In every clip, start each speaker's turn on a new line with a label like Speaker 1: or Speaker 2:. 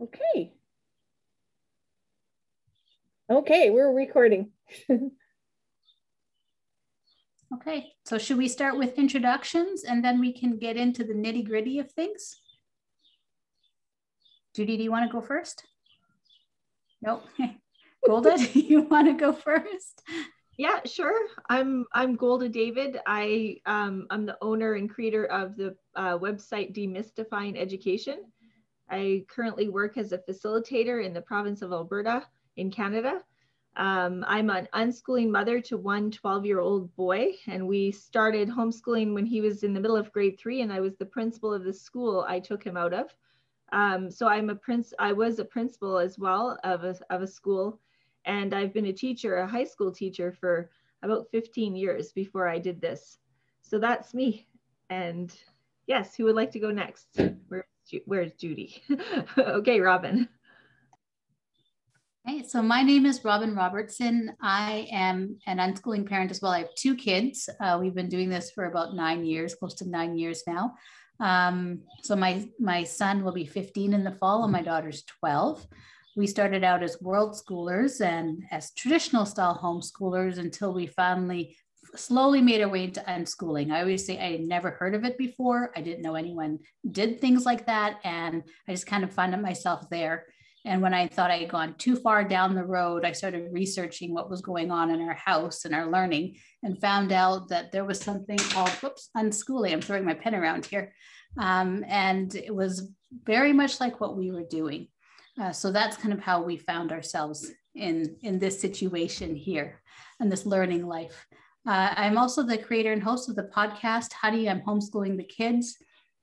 Speaker 1: Okay. Okay, we're recording.
Speaker 2: Okay, so should we start with introductions and then we can get into the nitty gritty of things? Judy, do you want to go first? Nope. Golda, do you want to go first?
Speaker 3: Yeah, sure. I'm Golda David. I'm the owner and creator of the website Demystifying Education. I currently work as a facilitator in the province of Alberta in Canada. I'm an unschooling mother to one 12-year-old boy, and we started homeschooling when he was in the middle of grade 3, and I was the principal of the school I took him out of. So I was a principal as well of a school, and I've been a teacher, a high school teacher, for about 15 years before I did this. So that's me. And yes, who would like to go next? Where's Judy? Okay, Robin.
Speaker 2: Okay, so my name is Robin Robertson. I am an unschooling parent as well. I have 2 kids. We've been doing this for about 9 years, close to 9 years now. So my son will be 15 in the fall and my daughter's 12. We started out as world schoolers and as traditional style homeschoolers until we finally slowly made our way into unschooling. I always say I had never heard of it before. I didn't know anyone did things like that. And I just kind of found myself there. And when I thought I had gone too far down the road, I started researching what was going on in our house and our learning and found out that there was something called, unschooling. I'm throwing my pen around here. And it was very much like what we were doing. So that's kind of how we found ourselves in this situation here and this learning life. I'm also the creator and host of the podcast, Honey, I'm Homeschooling the Kids,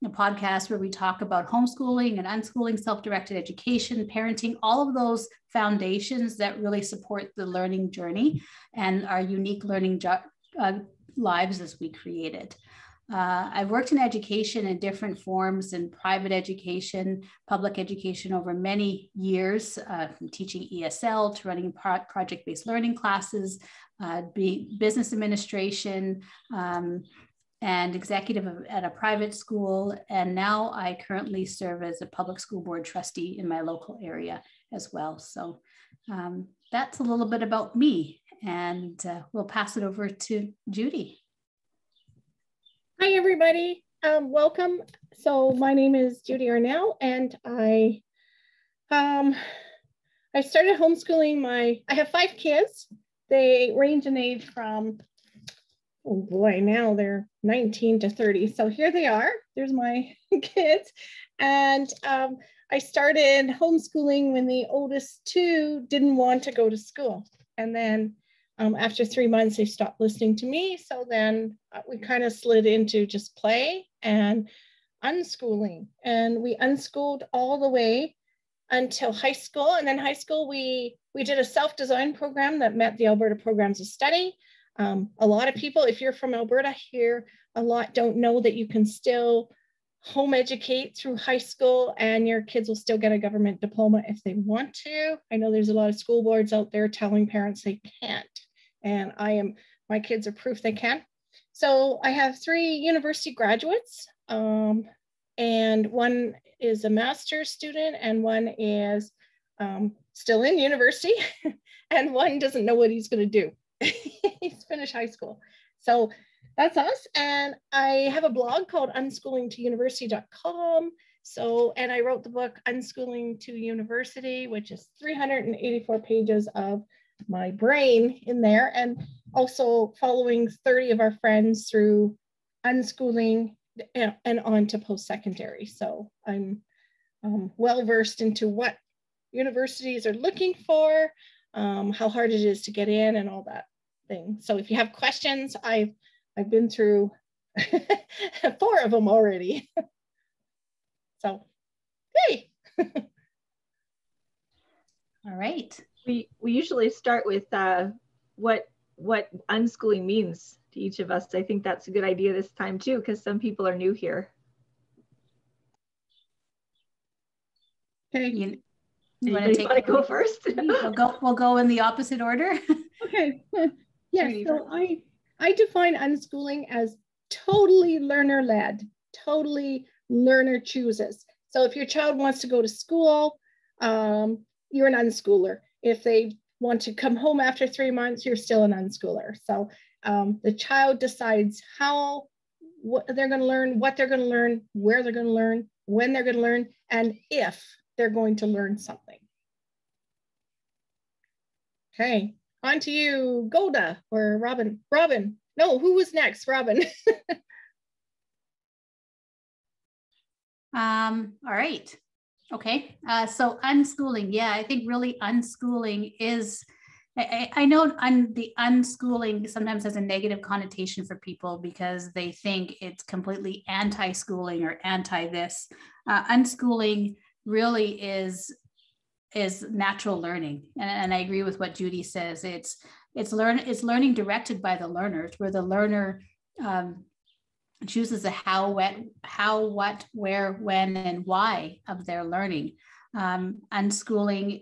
Speaker 2: a podcast where we talk about homeschooling and unschooling, self-directed education, parenting, all of those foundations that really support the learning journey and our unique learning lives as we created. I've worked in education in different forms, in private education, public education over many years, from teaching ESL to running project-based learning classes, business administration, and executive at a private school. And now I currently serve as a public school board trustee in my local area as well. So that's a little bit about me, and we'll pass it over to Judy.
Speaker 1: Hi, everybody. Welcome. So my name is Judy Arnall, and I started homeschooling I have 5 kids. They range in age from, oh boy, now they're 19 to 30. So here they are. There's my kids. And I started homeschooling when the oldest 2 didn't want to go to school. And then after 3 months, they stopped listening to me. So then we kind of slid into just play and unschooling. And we unschooled all the way until high school. And then high school, we did a self-design program that met the Alberta Programs of Study. A lot of people, if you're from Alberta here, a lot don't know that you can still home educate through high school and your kids will still get a government diploma if they want to. I know there's a lot of school boards out there telling parents they can't. And my kids are proof they can. So I have 3 university graduates, and one is a master's student and one is still in university and one doesn't know what he's going to do. He's finished high school. So that's us. And I have a blog called unschoolingtouniversity.com. So, and I wrote the book Unschooling to University, which is 384 pages of my brain in there, and also following 30 of our friends through unschooling and on to post-secondary. So I'm well-versed into what universities are looking for, how hard it is to get in and all that thing. So if you have questions, I've been through 4 of them already. So, hey.
Speaker 2: All right.
Speaker 3: We usually start with what unschooling means to each of us. I think that's a good idea this time too, because some people are new here.
Speaker 1: Okay.
Speaker 2: You want to
Speaker 3: go first?
Speaker 2: We'll go in the opposite order.
Speaker 1: Okay. Yes. So I define unschooling as totally learner-led, totally learner chooses. So if your child wants to go to school, you're an unschooler. If they want to come home after 3 months, you're still an unschooler. So the child decides what they're going to learn, what they're going to learn, where they're going to learn, when they're going to learn, and if they're going to learn something. Okay, on to you, Golda or Robin. Robin, no, who was next? Robin.
Speaker 2: All right. Okay. So unschooling. Yeah, I think really unschooling is, I know the unschooling sometimes has a negative connotation for people because they think it's completely anti-schooling or anti-this. Unschooling really is natural learning. And I agree with what Judy says. It's learning directed by the learners, where the learner chooses the how, what, where, when, and why of their learning. Unschooling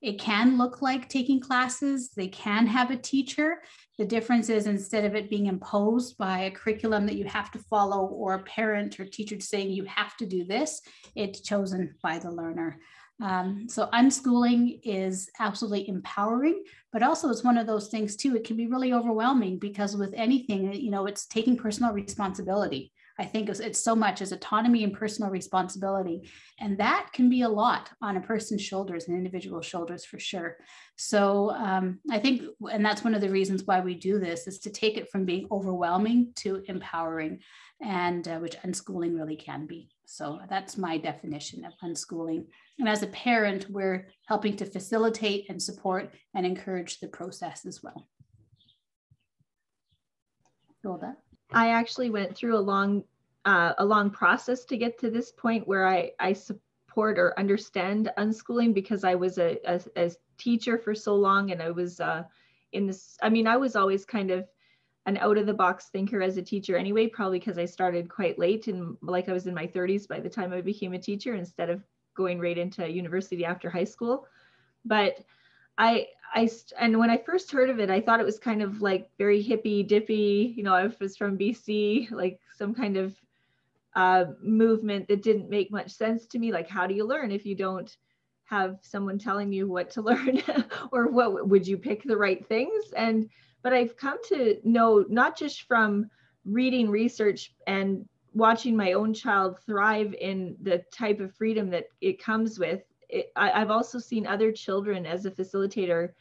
Speaker 2: it can look like taking classes. They can have a teacher. The difference is, instead of it being imposed by a curriculum that you have to follow, or a parent or teacher saying you have to do this, it's chosen by the learner. So unschooling is absolutely empowering, but also it's one of those things too. It can be really overwhelming because with anything, it's taking personal responsibility. I think it's so much as autonomy and personal responsibility. And that can be a lot on a person's shoulders, an individual's shoulders, for sure. So I think, and that's one of the reasons why we do this, is to take it from being overwhelming to empowering, and which unschooling really can be. So that's my definition of unschooling. And as a parent, we're helping to facilitate and support and encourage the process as well. Golda? I
Speaker 3: actually went through a long process to get to this point where I support or understand unschooling, because I was a teacher for so long, and I was in this. I mean, I was always kind of an out-of-the-box thinker as a teacher anyway, probably because I started quite late, and like I was in my 30s by the time I became a teacher, instead of going right into university after high school. But and when I first heard of it, I thought it was kind of like very hippy dippy, I was from BC, like some kind of movement that didn't make much sense to me. Like, how do you learn if you don't have someone telling you what to learn? Or what would you pick the right things? But I've come to know, not just from reading research and watching my own child thrive in the type of freedom that it comes with, I've also seen other children as a facilitator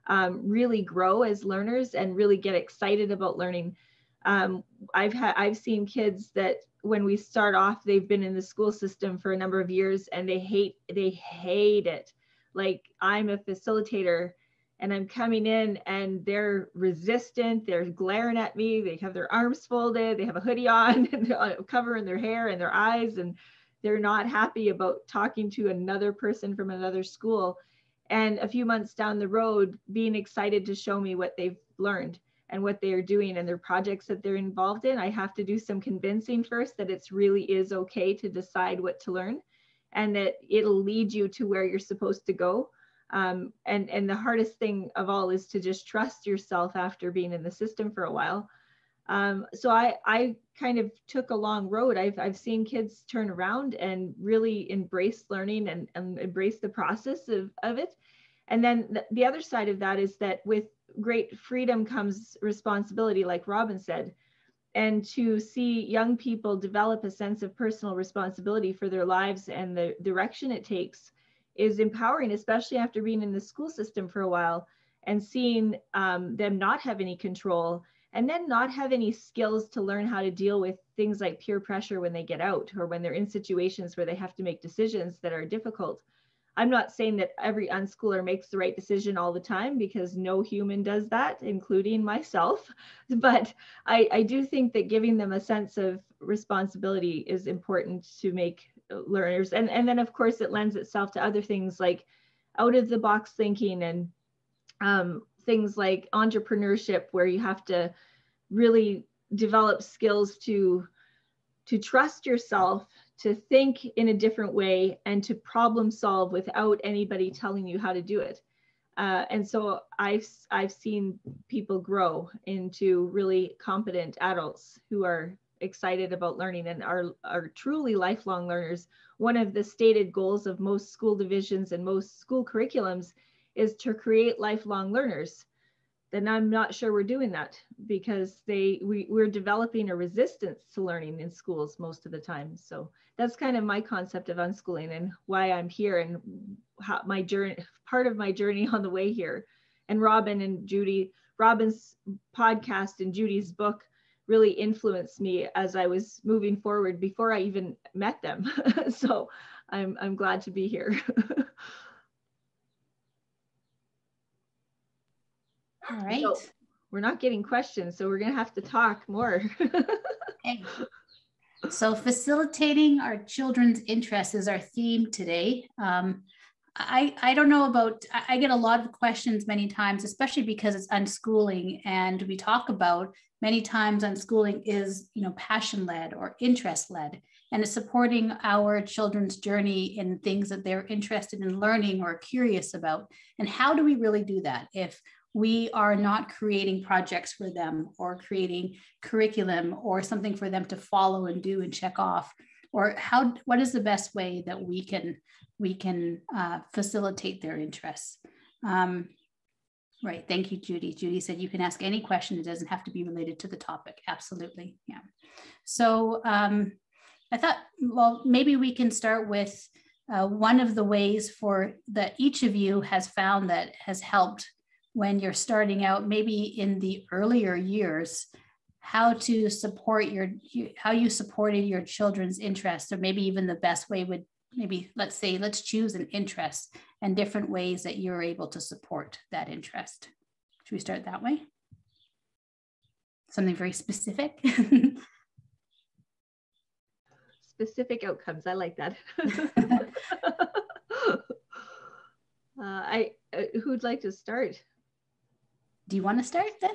Speaker 3: really grow as learners and really get excited about learning. I've seen kids that when we start off, they've been in the school system for a number of years and they hate it. Like, I'm a facilitator and I'm coming in and they're resistant, they're glaring at me, they have their arms folded, they have a hoodie on and they're covering their hair and their eyes, and they're not happy about talking to another person from another school. And a few months down the road, being excited to show me what they've learned and what they are doing and their projects that they're involved in. I have to do some convincing first that it's really is okay to decide what to learn, and that it'll lead you to where you're supposed to go. And the hardest thing of all is to just trust yourself after being in the system for a while. So I kind of took a long road. I've seen kids turn around and really embrace learning and embrace the process of it. And then the other side of that is that with great freedom comes responsibility, like Robin said. And to see young people develop a sense of personal responsibility for their lives and the direction it takes is empowering, especially after being in the school system for a while and seeing them not have any control, and then not have any skills to learn how to deal with things like peer pressure when they get out, or when they're in situations where they have to make decisions that are difficult. I'm not saying that every unschooler makes the right decision all the time, because no human does that, including myself. But I do think that giving them a sense of responsibility is important to make learners. And then of course it lends itself to other things like out of the box thinking, and things like entrepreneurship, where you have to really develop skills to trust yourself, to think in a different way, and to problem solve without anybody telling you how to do it. And so I've seen people grow into really competent adults who are excited about learning and are truly lifelong learners. One of the stated goals of most school divisions and most school curriculums is to create lifelong learners. Then I'm not sure we're doing that, because we're developing a resistance to learning in schools most of the time. So that's kind of my concept of unschooling and why I'm here, and how my journey, part of my journey on the way here. And Robin and Judy, Robin's podcast and Judy's book really influenced me as I was moving forward before I even met them. So I'm glad to be here.
Speaker 2: All right.
Speaker 3: So we're not getting questions, so we're going to have to talk more.
Speaker 2: Okay. So facilitating our children's interests is our theme today. I don't know about, I get a lot of questions many times, especially because it's unschooling, and we talk about many times unschooling is, you know, passion-led or interest-led, and it's supporting our children's journey in things that they're interested in learning or curious about. And how do we really do that if we are not creating projects for them or creating curriculum or something for them to follow and do and check off? Or what is the best way that we can facilitate their interests? Right, thank you, Judy. Judy said you can ask any question. It doesn't have to be related to the topic. Absolutely, yeah. So I thought, well, maybe we can start with one of the ways that each of you has found that has helped when you're starting out, maybe in the earlier years, how to support how you supported your children's interests, or maybe even the best way would maybe, let's choose an interest and different ways that you're able to support that interest. Should we start that way? Something very specific.
Speaker 3: Specific outcomes, I like that. Who'd like to start?
Speaker 2: Do you want to start then?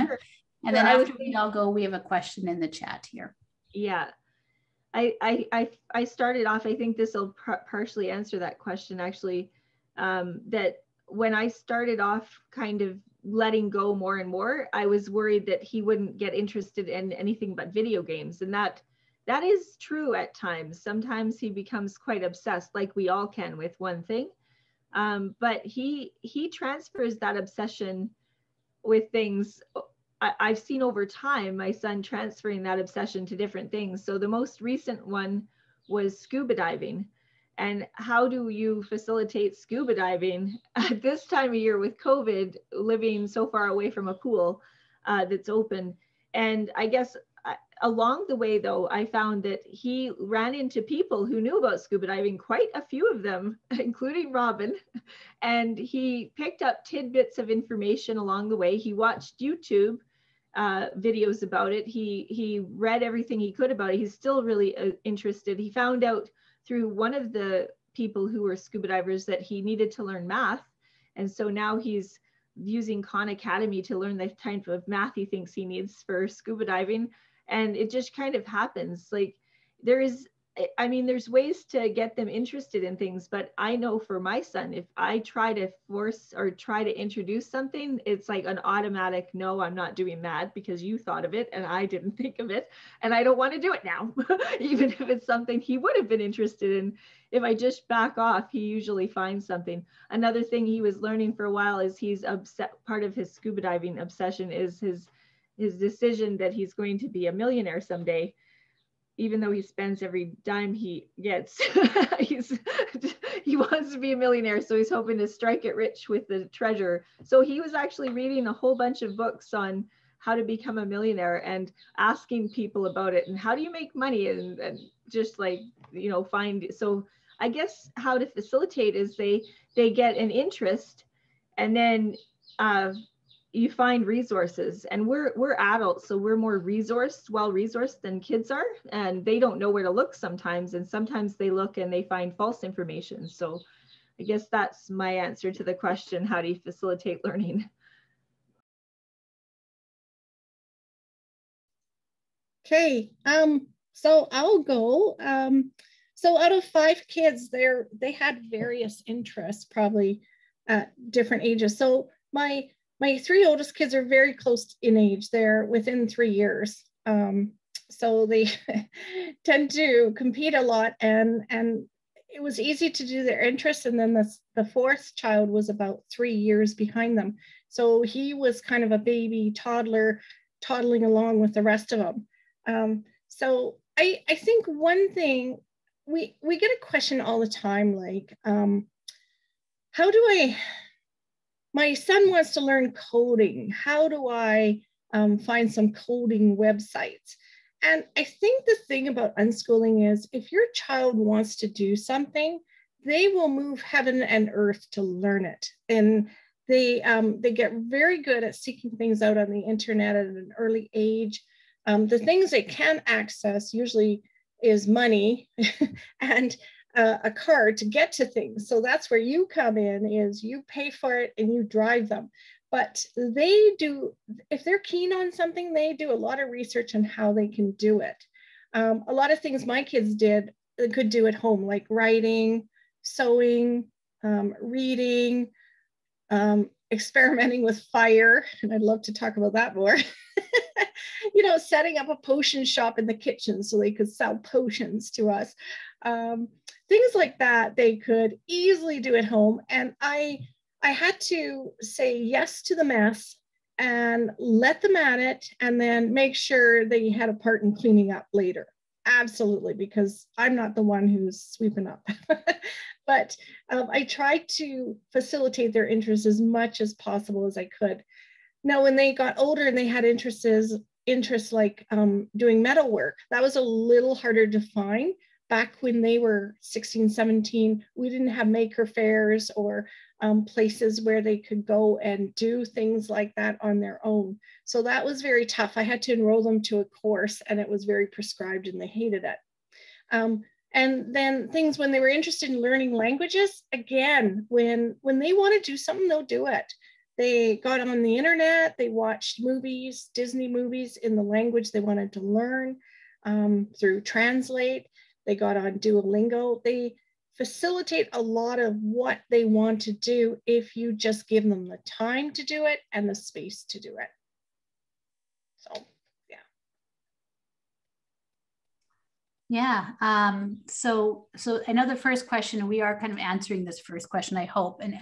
Speaker 3: Sure.
Speaker 2: And then after I'll go, we have a question in the chat here.
Speaker 3: Yeah, I started off, I think this will partially answer that question actually, that when I started off kind of letting go more and more, I was worried that he wouldn't get interested in anything but video games. And that is true at times. Sometimes he becomes quite obsessed, like we all can with one thing. But he transfers that obsession with things. I've seen over time my son transferring that obsession to different things. So the most recent one was scuba diving. And how do you facilitate scuba diving at this time of year with COVID, living so far away from a pool that's open? And I guess along the way, though, I found that he ran into people who knew about scuba diving, quite a few of them, including Robin. And he picked up tidbits of information along the way. He watched YouTube videos about it. He read everything he could about it. He's still really interested. He found out through one of the people who were scuba divers that he needed to learn math. And so now he's using Khan Academy to learn the type of math he thinks he needs for scuba diving. And it just kind of happens. Like there's ways to get them interested in things, but I know for my son, if I try to force or try to introduce something, it's like an automatic, no, I'm not doing that because you thought of it and I didn't think of it. And I don't want to do it now, even if it's something he would have been interested in. If I just back off, he usually finds something. Another thing he was learning for a while is he's upset. Part of his scuba diving obsession is his decision that he's going to be a millionaire someday. Even though he spends every dime he gets, he wants to be a millionaire. So he's hoping to strike it rich with the treasure. So he was actually reading a whole bunch of books on how to become a millionaire and asking people about it and how do you make money and just like, you know, find. So I guess how to facilitate is they get an interest and then you find resources, and we're adults, so we're more well-resourced than kids are, and they don't know where to look sometimes, and sometimes they look and they find false information. So I guess that's my answer to the question, how do you facilitate learning?
Speaker 1: Okay, so I'll go. So out of 5 kids, they had various interests, probably at different ages. So my 3 oldest kids are very close in age. They're within 3 years. So they tend to compete a lot, and it was easy to do their interests. And then the fourth child was about 3 years behind them. So he was kind of a baby toddler toddling along with the rest of them. So I think one thing, we get a question all the time, like, how do my son wants to learn coding. How do I find some coding websites? And I think the thing about unschooling is if your child wants to do something, they will move heaven and earth to learn it. And they get very good at seeking things out on the internet at an early age. The things they can access usually is money and a car to get to things. So that's where you come in, is you pay for it and you drive them. But they do, if they're keen on something, they do a lot of research on how they can do it. A lot of things my kids could do at home, like writing, sewing, reading, experimenting with fire. And I'd love to talk about that more. You know, setting up a potion shop in the kitchen so they could sell potions to us. Things like that they could easily do at home. And I had to say yes to the mess and let them at it, and then make sure they had a part in cleaning up later. Absolutely, because I'm not the one who's sweeping up. But I tried to facilitate their interests as much as possible as I could. Now, when they got older and they had interests like doing metalwork, that was a little harder to find. Back when they were 16, 17, we didn't have maker fairs or places where they could go and do things like that on their own. So that was very tough. I had to enroll them to a course, and it was very prescribed and they hated it. And then things when they were interested in learning languages, again, when they want to do something, they'll do it. They got on the internet, they watched movies, Disney movies in the language they wanted to learn through Translate. They got on Duolingo. They facilitate a lot of what they want to do if you just give them the time to do it and the space to do it. So, yeah.
Speaker 2: Yeah. So I know the first question, we are kind of answering this first question, I hope. And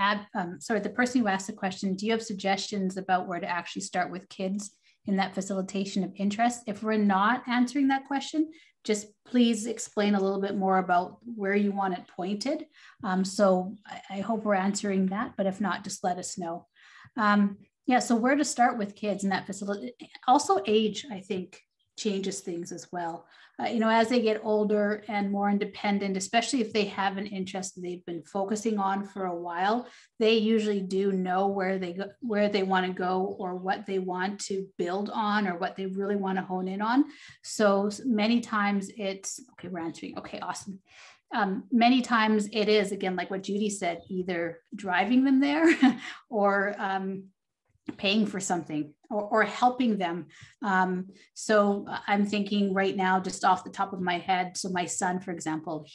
Speaker 2: sorry, the person who asked the question, do you have suggestions about where to actually start with kids in that facilitation of interest? If we're not answering that question, just please explain a little bit more about where you want it pointed. So I hope we're answering that, but if not, just let us know. Yeah, so where to start with kids in that facility. Also age, I think, changes things as well. You know, as they get older and more independent, especially if they have an interest that they've been focusing on for a while, they usually do know where they want to go or what they want to build on or what they really want to hone in on. So many times it's, okay, we're answering. Okay, awesome. Many times it is, again, like what Judy said, either driving them there or paying for something or helping them. So I'm thinking right now, just off the top of my head. So my son, for example,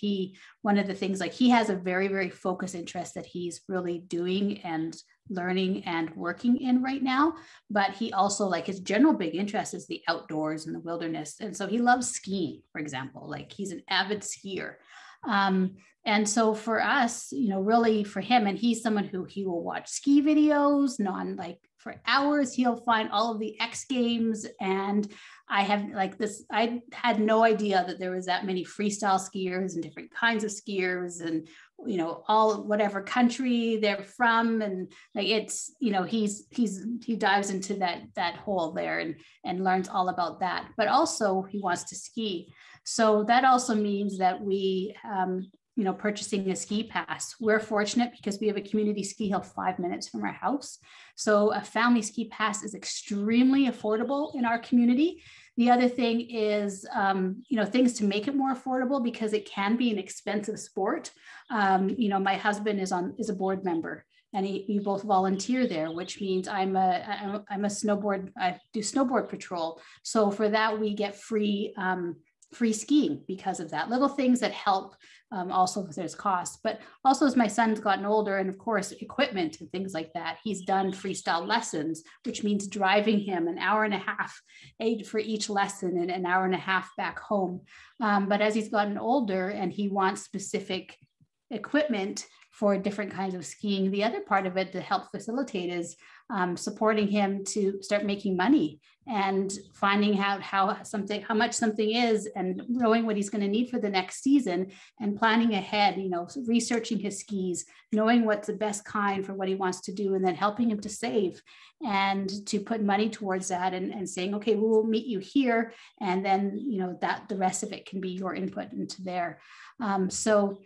Speaker 2: one of the things, like he has a very, very focused interest that he's really doing and learning and working in right now. But he also, like, his general big interest is the outdoors and the wilderness. And so he loves skiing, for example, like he's an avid skier. And so for us, you know, really for him, and he's someone who he will watch ski videos, for hours, he'll find all of the X Games. And I had no idea that there was that many freestyle skiers and different kinds of skiers and, you know, all whatever country they're from. And like, it's, you know, he dives into that hole there and learns all about that, but also he wants to ski. So that also means that we, you know, purchasing a ski pass. We're fortunate because we have a community ski hill 5 minutes from our house. So a family ski pass is extremely affordable in our community. The other thing is, you know, things to make it more affordable because it can be an expensive sport. You know, my husband is a board member and we both volunteer there, which means I'm a snowboard, I do snowboard patrol. So for that, we get free skiing because of that. Little things that help Also, there's cost, but also as my son's gotten older, and of course, equipment and things like that, he's done freestyle lessons, which means driving him an hour and a half for each lesson and an hour and a half back home. But as he's gotten older and he wants specific equipment for different kinds of skiing, the other part of it to help facilitate is supporting him to start making money and finding out how much something is, and knowing what he's going to need for the next season, and planning ahead, researching his skis, knowing what's the best kind for what he wants to do, and then helping him to save and to put money towards that, and saying, okay, we'll meet you here, and then that the rest of it can be your input into there. So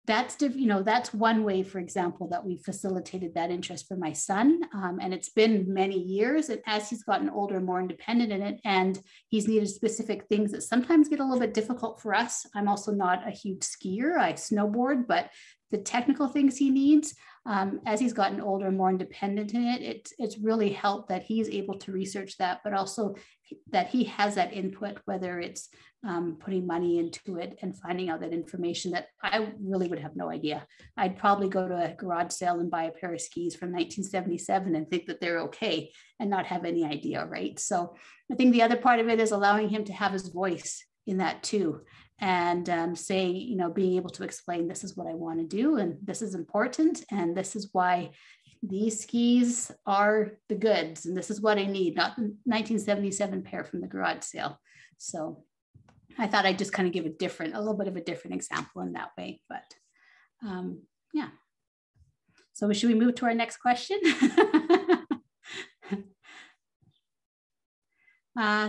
Speaker 2: that's one way, for example, that we facilitated that interest for my son. And it's been many years. And as he's gotten older, more independent in it, and he's needed specific things that sometimes get a little bit difficult for us. I'm also not a huge skier. I snowboard, but the technical things he needs, as he's gotten older, more independent in it, it's really helped that he's able to research that, but also that he has that input, whether it's putting money into it and finding out that information that I really would have no idea. I'd probably go to a garage sale and buy a pair of skis from 1977 and think that they're okay and not have any idea, right? So I think the other part of it is allowing him to have his voice in that too. And saying, being able to explain, this is what I want to do, and this is important, and this is why these skis are the goods, and this is what I need, not the 1977 pair from the garage sale. So I thought I'd just kind of give a little bit of a different example in that way, but yeah. So should we move to our next question?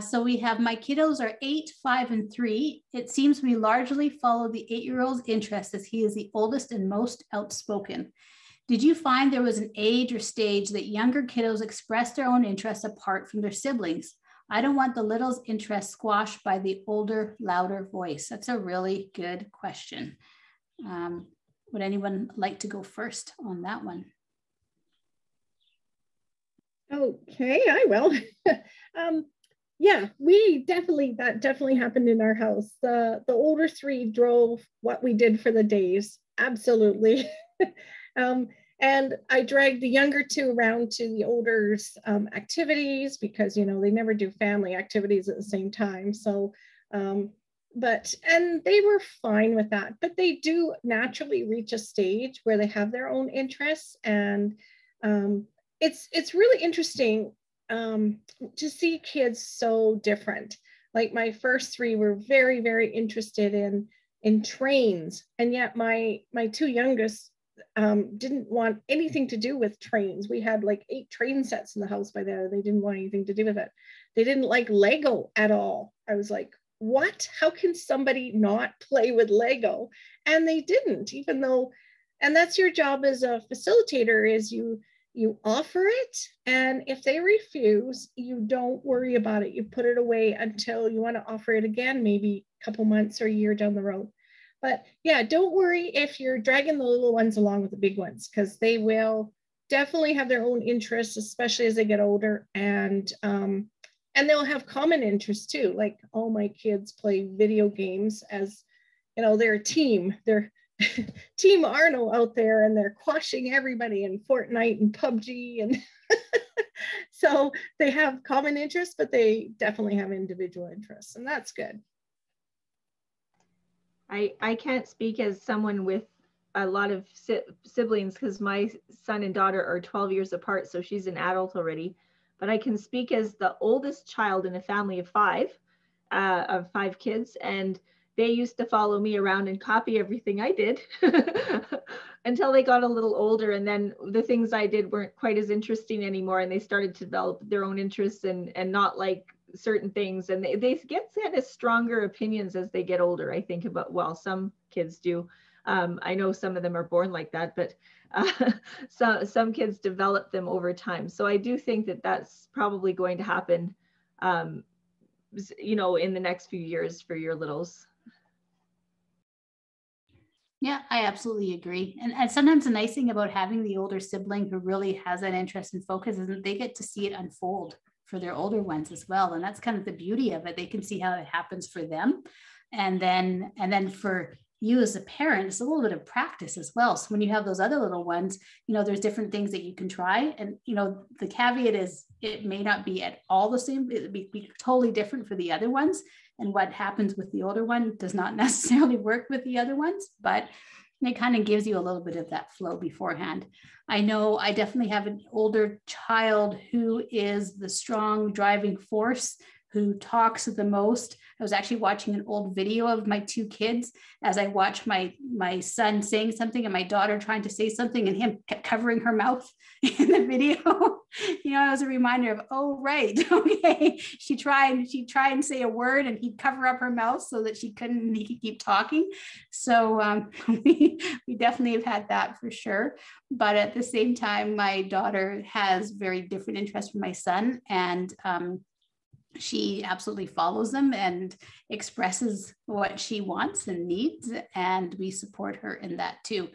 Speaker 2: So we have, my kiddos are 8, 5, and 3. It seems we largely follow the 8-year-old's interest as he is the oldest and most outspoken. Did you find there was an age or stage that younger kiddos express their own interests apart from their siblings? I don't want the little's interest squashed by the older, louder voice. That's a really good question. Would anyone like to go first on that one?
Speaker 1: Okay, I will. Yeah, that definitely happened in our house. The older 3 drove what we did for the days. Absolutely. And I dragged the younger 2 around to the older's activities because, they never do family activities at the same time. So, and they were fine with that, but they do naturally reach a stage where they have their own interests. And it's really interesting to see kids so different. Like my first 3 were very, very interested in trains. And yet my 2 youngest didn't want anything to do with trains. We had like 8 train sets in the house by then. They didn't want anything to do with it. They didn't like Lego at all. I was like, what? How can somebody not play with Lego? And they didn't, even though, and that's your job as a facilitator, is you offer it. And if they refuse, you don't worry about it. You put it away until you want to offer it again, maybe a couple months or a year down the road. But yeah, don't worry if you're dragging the little ones along with the big ones, because they will definitely have their own interests, especially as they get older. And they'll have common interests too. Like all my kids play video games, as they're a team. They're Team Arnold out there, and they're quashing everybody in Fortnite and PUBG. And so they have common interests, but they definitely have individual interests, and that's good.
Speaker 3: I can't speak as someone with a lot of siblings, because my son and daughter are 12 years apart, so she's an adult already. But I can speak as the oldest child in a family of 5 kids, and they used to follow me around and copy everything I did until they got a little older. And then the things I did weren't quite as interesting anymore, and they started to develop their own interests and not like certain things. And they get kind of stronger opinions as they get older, I think, about, well, some kids do. I know some of them are born like that, but some kids develop them over time. So I do think that that's probably going to happen, in the next few years for your littles.
Speaker 2: Yeah, I absolutely agree. And sometimes the nice thing about having the older sibling who really has that interest and focus is that they get to see it unfold for their older ones as well. And that's kind of the beauty of it. They can see how it happens for them. And then for you as a parent, it's a little bit of practice as well. So when you have those other little ones, there's different things that you can try. And, the caveat is it may not be at all the same. It would be totally different for the other ones. And what happens with the older one does not necessarily work with the other ones, but it kind of gives you a little bit of that flow beforehand. I know I definitely have an older child who is the strong driving force, who talks the most. I was actually watching an old video of my two kids as I watched my son saying something and my daughter trying to say something and him kept covering her mouth in the video. It was a reminder of, oh, right. Okay. She'd try and say a word and he'd cover up her mouth so that he could keep talking. So we definitely have had that for sure. But at the same time, my daughter has very different interests from my son, and she absolutely follows them and expresses what she wants and needs, and we support her in that too.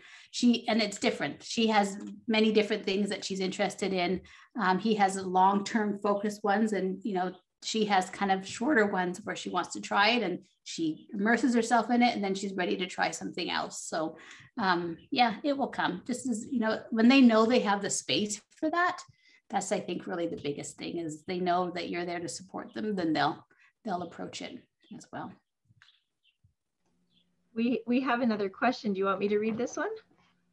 Speaker 2: And it's different. She has many different things that she's interested in. He has long-term focused ones, and she has kind of shorter ones where she wants to try it and she immerses herself in it, and then she's ready to try something else. So it will come. Just as when they know they have the space for that. That's, I think, really the biggest thing, is they know that you're there to support them, then they'll approach it as well.
Speaker 3: We have another question. Do you want me to read this one?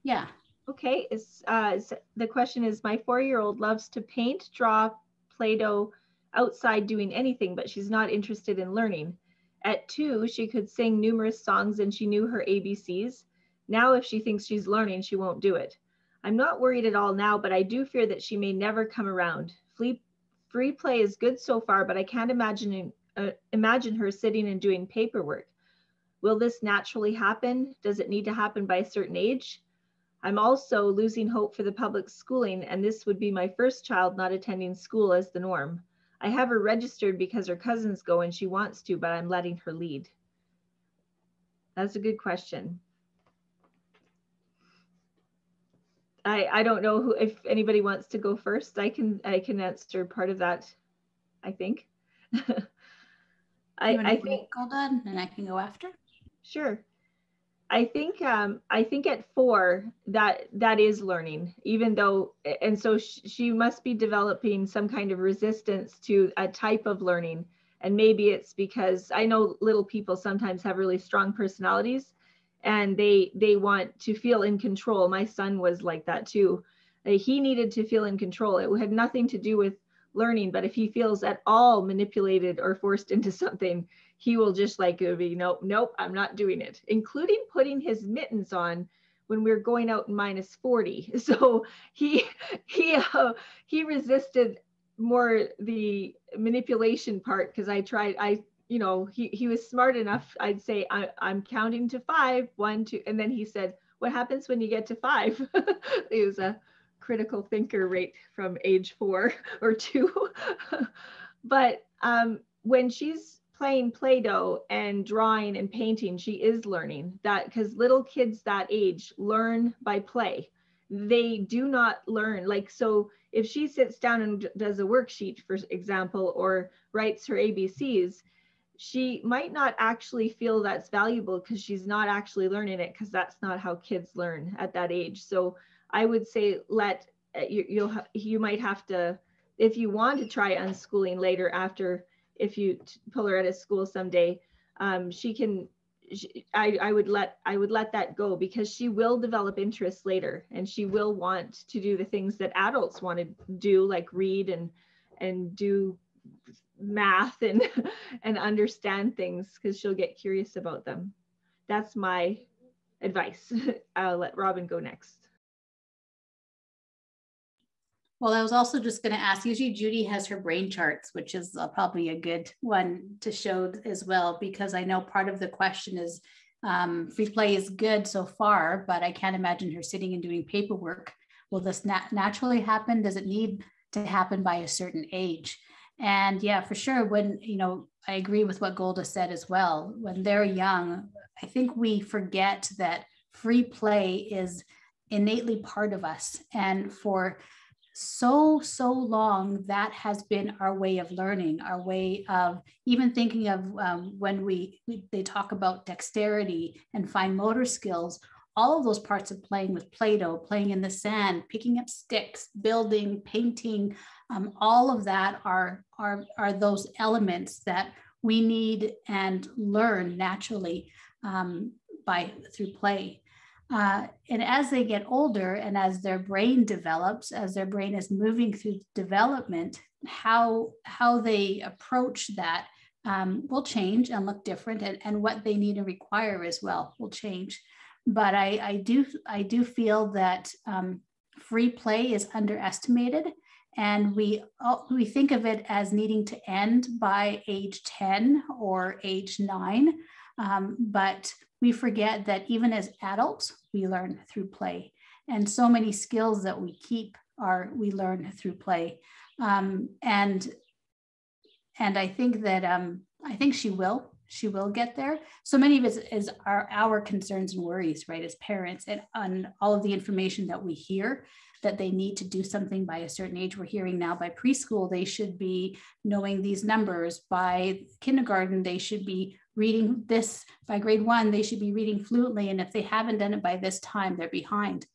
Speaker 2: Yeah.
Speaker 3: Okay. The question is, my 4-year-old loves to paint, draw, Play-Doh outside doing anything, but she's not interested in learning. At 2, she could sing numerous songs and she knew her ABCs. Now, if she thinks she's learning, she won't do it. I'm not worried at all now, but I do fear that she may never come around. Free play is good so far, but I can't imagine her sitting and doing paperwork. Will this naturally happen? Does it need to happen by a certain age? I'm also losing hope for the public schooling, and this would be my first child not attending school as the norm. I have her registered because her cousins go and she wants to, but I'm letting her lead. That's a good question. I don't know if anybody wants to go first. I can answer part of that, I think.
Speaker 2: I think go done and I can go after.
Speaker 3: Sure. I think at 4 that is learning, even though, and so she must be developing some kind of resistance to a type of learning. And maybe it's because I know little people sometimes have really strong personalities, and they want to feel in control. My son was like that too. He needed to feel in control. It had nothing to do with learning, but if he feels at all manipulated or forced into something, he will just be, nope, I'm not doing it, including putting his mittens on when we're going out in -40. So he resisted more the manipulation part, because he was smart enough. I'd say, I'm counting to 5, 1, 2. And then he said, what happens when you get to 5? He was a critical thinker right from age 4 or 2. But when she's playing Play-Doh and drawing and painting, she is learning that, because little kids that age learn by play. They do not learn. So if she sits down and does a worksheet, for example, or writes her ABCs, she might not actually feel that's valuable because she's not actually learning it, because that's not how kids learn at that age. So I would say you might have to, if you want to try unschooling later, after, if you pull her out of school someday, I would let that go, because she will develop interests later, and she will want to do the things that adults want to do, like read and do math and understand things, because she'll get curious about them. That's my advice. I'll let Robin go next.
Speaker 2: Well, I was also just going to ask, usually Judy has her brain charts, which is probably a good one to show as well, because I know part of the question is free play is good so far, but I can't imagine her sitting and doing paperwork. Will this naturally happen? Does it need to happen by a certain age? And yeah, for sure, when, I agree with what Golda said as well. When they're young, I think we forget that free play is innately part of us. And for so long, that has been our way of learning, our way of even thinking of when they talk about dexterity and fine motor skills, all of those parts of playing with Play-Doh, playing in the sand, picking up sticks, building, painting, all of that are those elements that we need and learn naturally through play. And as they get older and as their brain develops, as their brain is moving through development, how they approach that will change and look different, and what they need and require as well will change. But I do feel that free play is underestimated, and we think of it as needing to end by age 10 or age 9, but we forget that even as adults, we learn through play, and so many skills that we learn through play. And I think that I think she will get there. So many of it is our concerns and worries, right, as parents, and on all of the information that we hear that they need to do something by a certain age. We're hearing now by preschool, they should be knowing these numbers. By kindergarten, they should be reading this. By grade 1, they should be reading fluently. And if they haven't done it by this time, they're behind.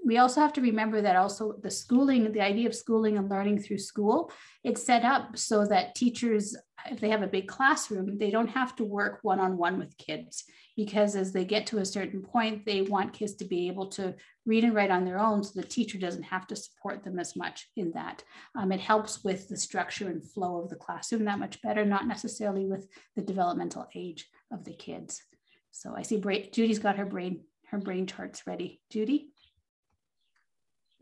Speaker 2: We also have to remember that also the idea of schooling and learning through school, it's set up so that teachers, if they have a big classroom, they don't have to work one-on-one with kids, because as they get to a certain point, they want kids to be able to read and write on their own, so the teacher doesn't have to support them as much in that. It helps with the structure and flow of the classroom that much better, not necessarily with the developmental age of the kids. So I see Judy's got her brain charts ready. Judy?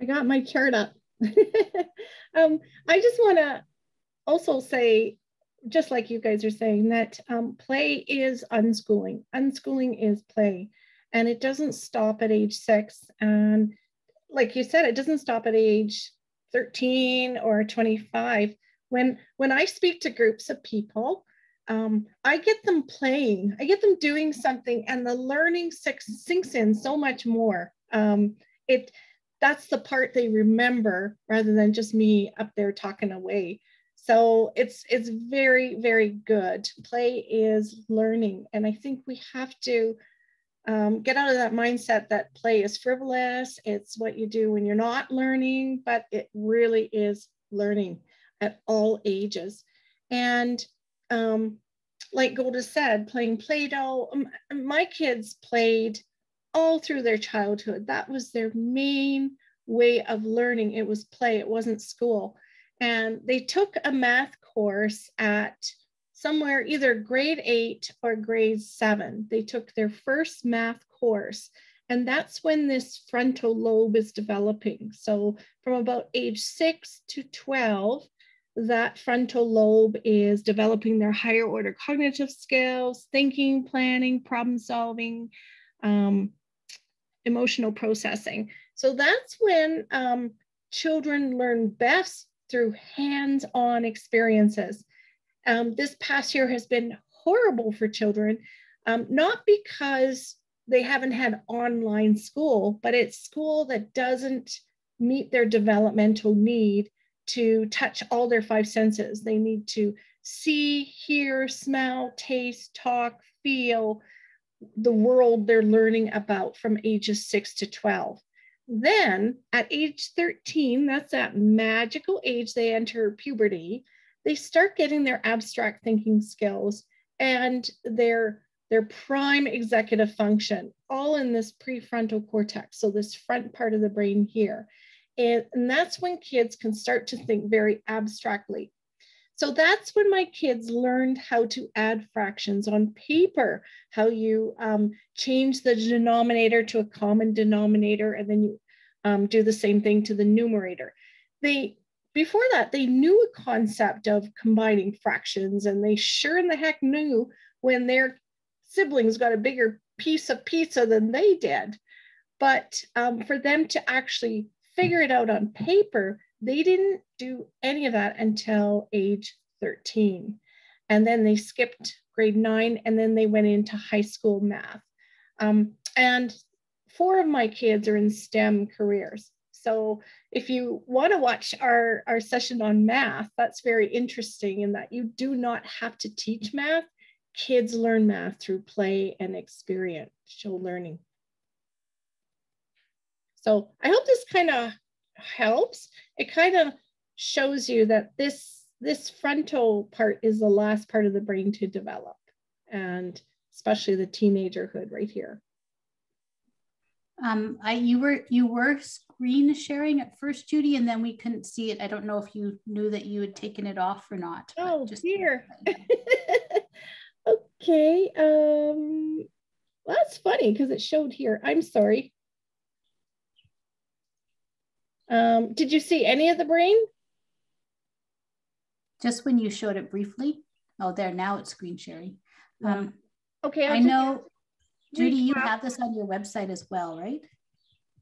Speaker 1: I got my chart up. I just want to also say, just like you guys are saying, that play is unschooling. Unschooling is play, and it doesn't stop at age 6. And like you said, it doesn't stop at age 13 or 25. When I speak to groups of people, I get them playing, I get them doing something, and the learning sinks in so much more. That's the part they remember, rather than just me up there talking away. So it's very, very good. Play is learning. And I think we have to get out of that mindset that play is frivolous. It's what you do when you're not learning, but it really is learning at all ages. And like Golda said, playing Play-Doh, my kids played all through their childhood. That was their main way of learning. It was play, it wasn't school. And they took a math course at somewhere either grade 8 or grade 7. They took their first math course, and that's when this frontal lobe is developing. So from about age 6 to 12, that frontal lobe is developing their higher order cognitive skills, thinking, planning, problem solving, emotional processing. So that's when children learn best through hands-on experiences. This past year has been horrible for children, not because they haven't had online school, but it's school that doesn't meet their developmental need to touch all their 5 senses. They need to see, hear, smell, taste, talk, feel the world they're learning about from ages 6 to 12. Then at age 13, that's that magical age they enter puberty, they start getting their abstract thinking skills and their prime executive function, all in this prefrontal cortex, so this front part of the brain here. And that's when kids can start to think very abstractly. So that's when my kids learned how to add fractions on paper, how you change the denominator to a common denominator, and then you do the same thing to the numerator. Before that, they knew a concept of combining fractions, and they sure in the heck knew when their siblings got a bigger piece of pizza than they did. But for them to actually figure it out on paper, they didn't do any of that until age 13. And then they skipped grade 9, and then they went into high school math. And 4 of my kids are in STEM careers. So if you want to watch our session on math, that's very interesting in that you do not have to teach math. Kids learn math through play and experiential learning. So I hope this kind of helps. It kind of shows you that this frontal part is the last part of the brain to develop, and especially the teenagerhood right here.
Speaker 2: You were screen sharing at first, Judy, and then we couldn't see it. I don't know if you knew that you had taken it off or not.
Speaker 1: Oh, dear. Okay. Well, that's funny because it showed here. I'm sorry. Did you see any of the brain?
Speaker 2: Just when you showed it briefly. Oh, there, now it's screen sharing.
Speaker 1: Okay.
Speaker 2: I know, Judy, you have this on your website as well, right?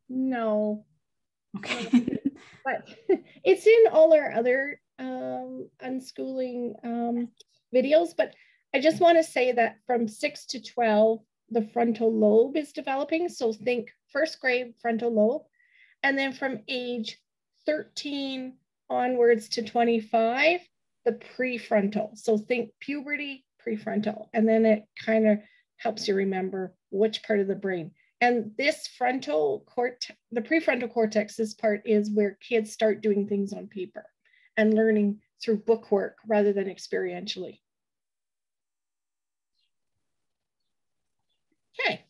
Speaker 1: No.
Speaker 2: Okay.
Speaker 1: But it's in all our other unschooling videos. But I just want to say that from 6 to 12, the frontal lobe is developing. So think first grade frontal lobe. And then from age 13 onwards to 25, the prefrontal. So think puberty, prefrontal. And then it kind of helps you remember which part of the brain. And this frontal cortex, the prefrontal cortex, this part is where kids start doing things on paper and learning through book work rather than experientially. Okay,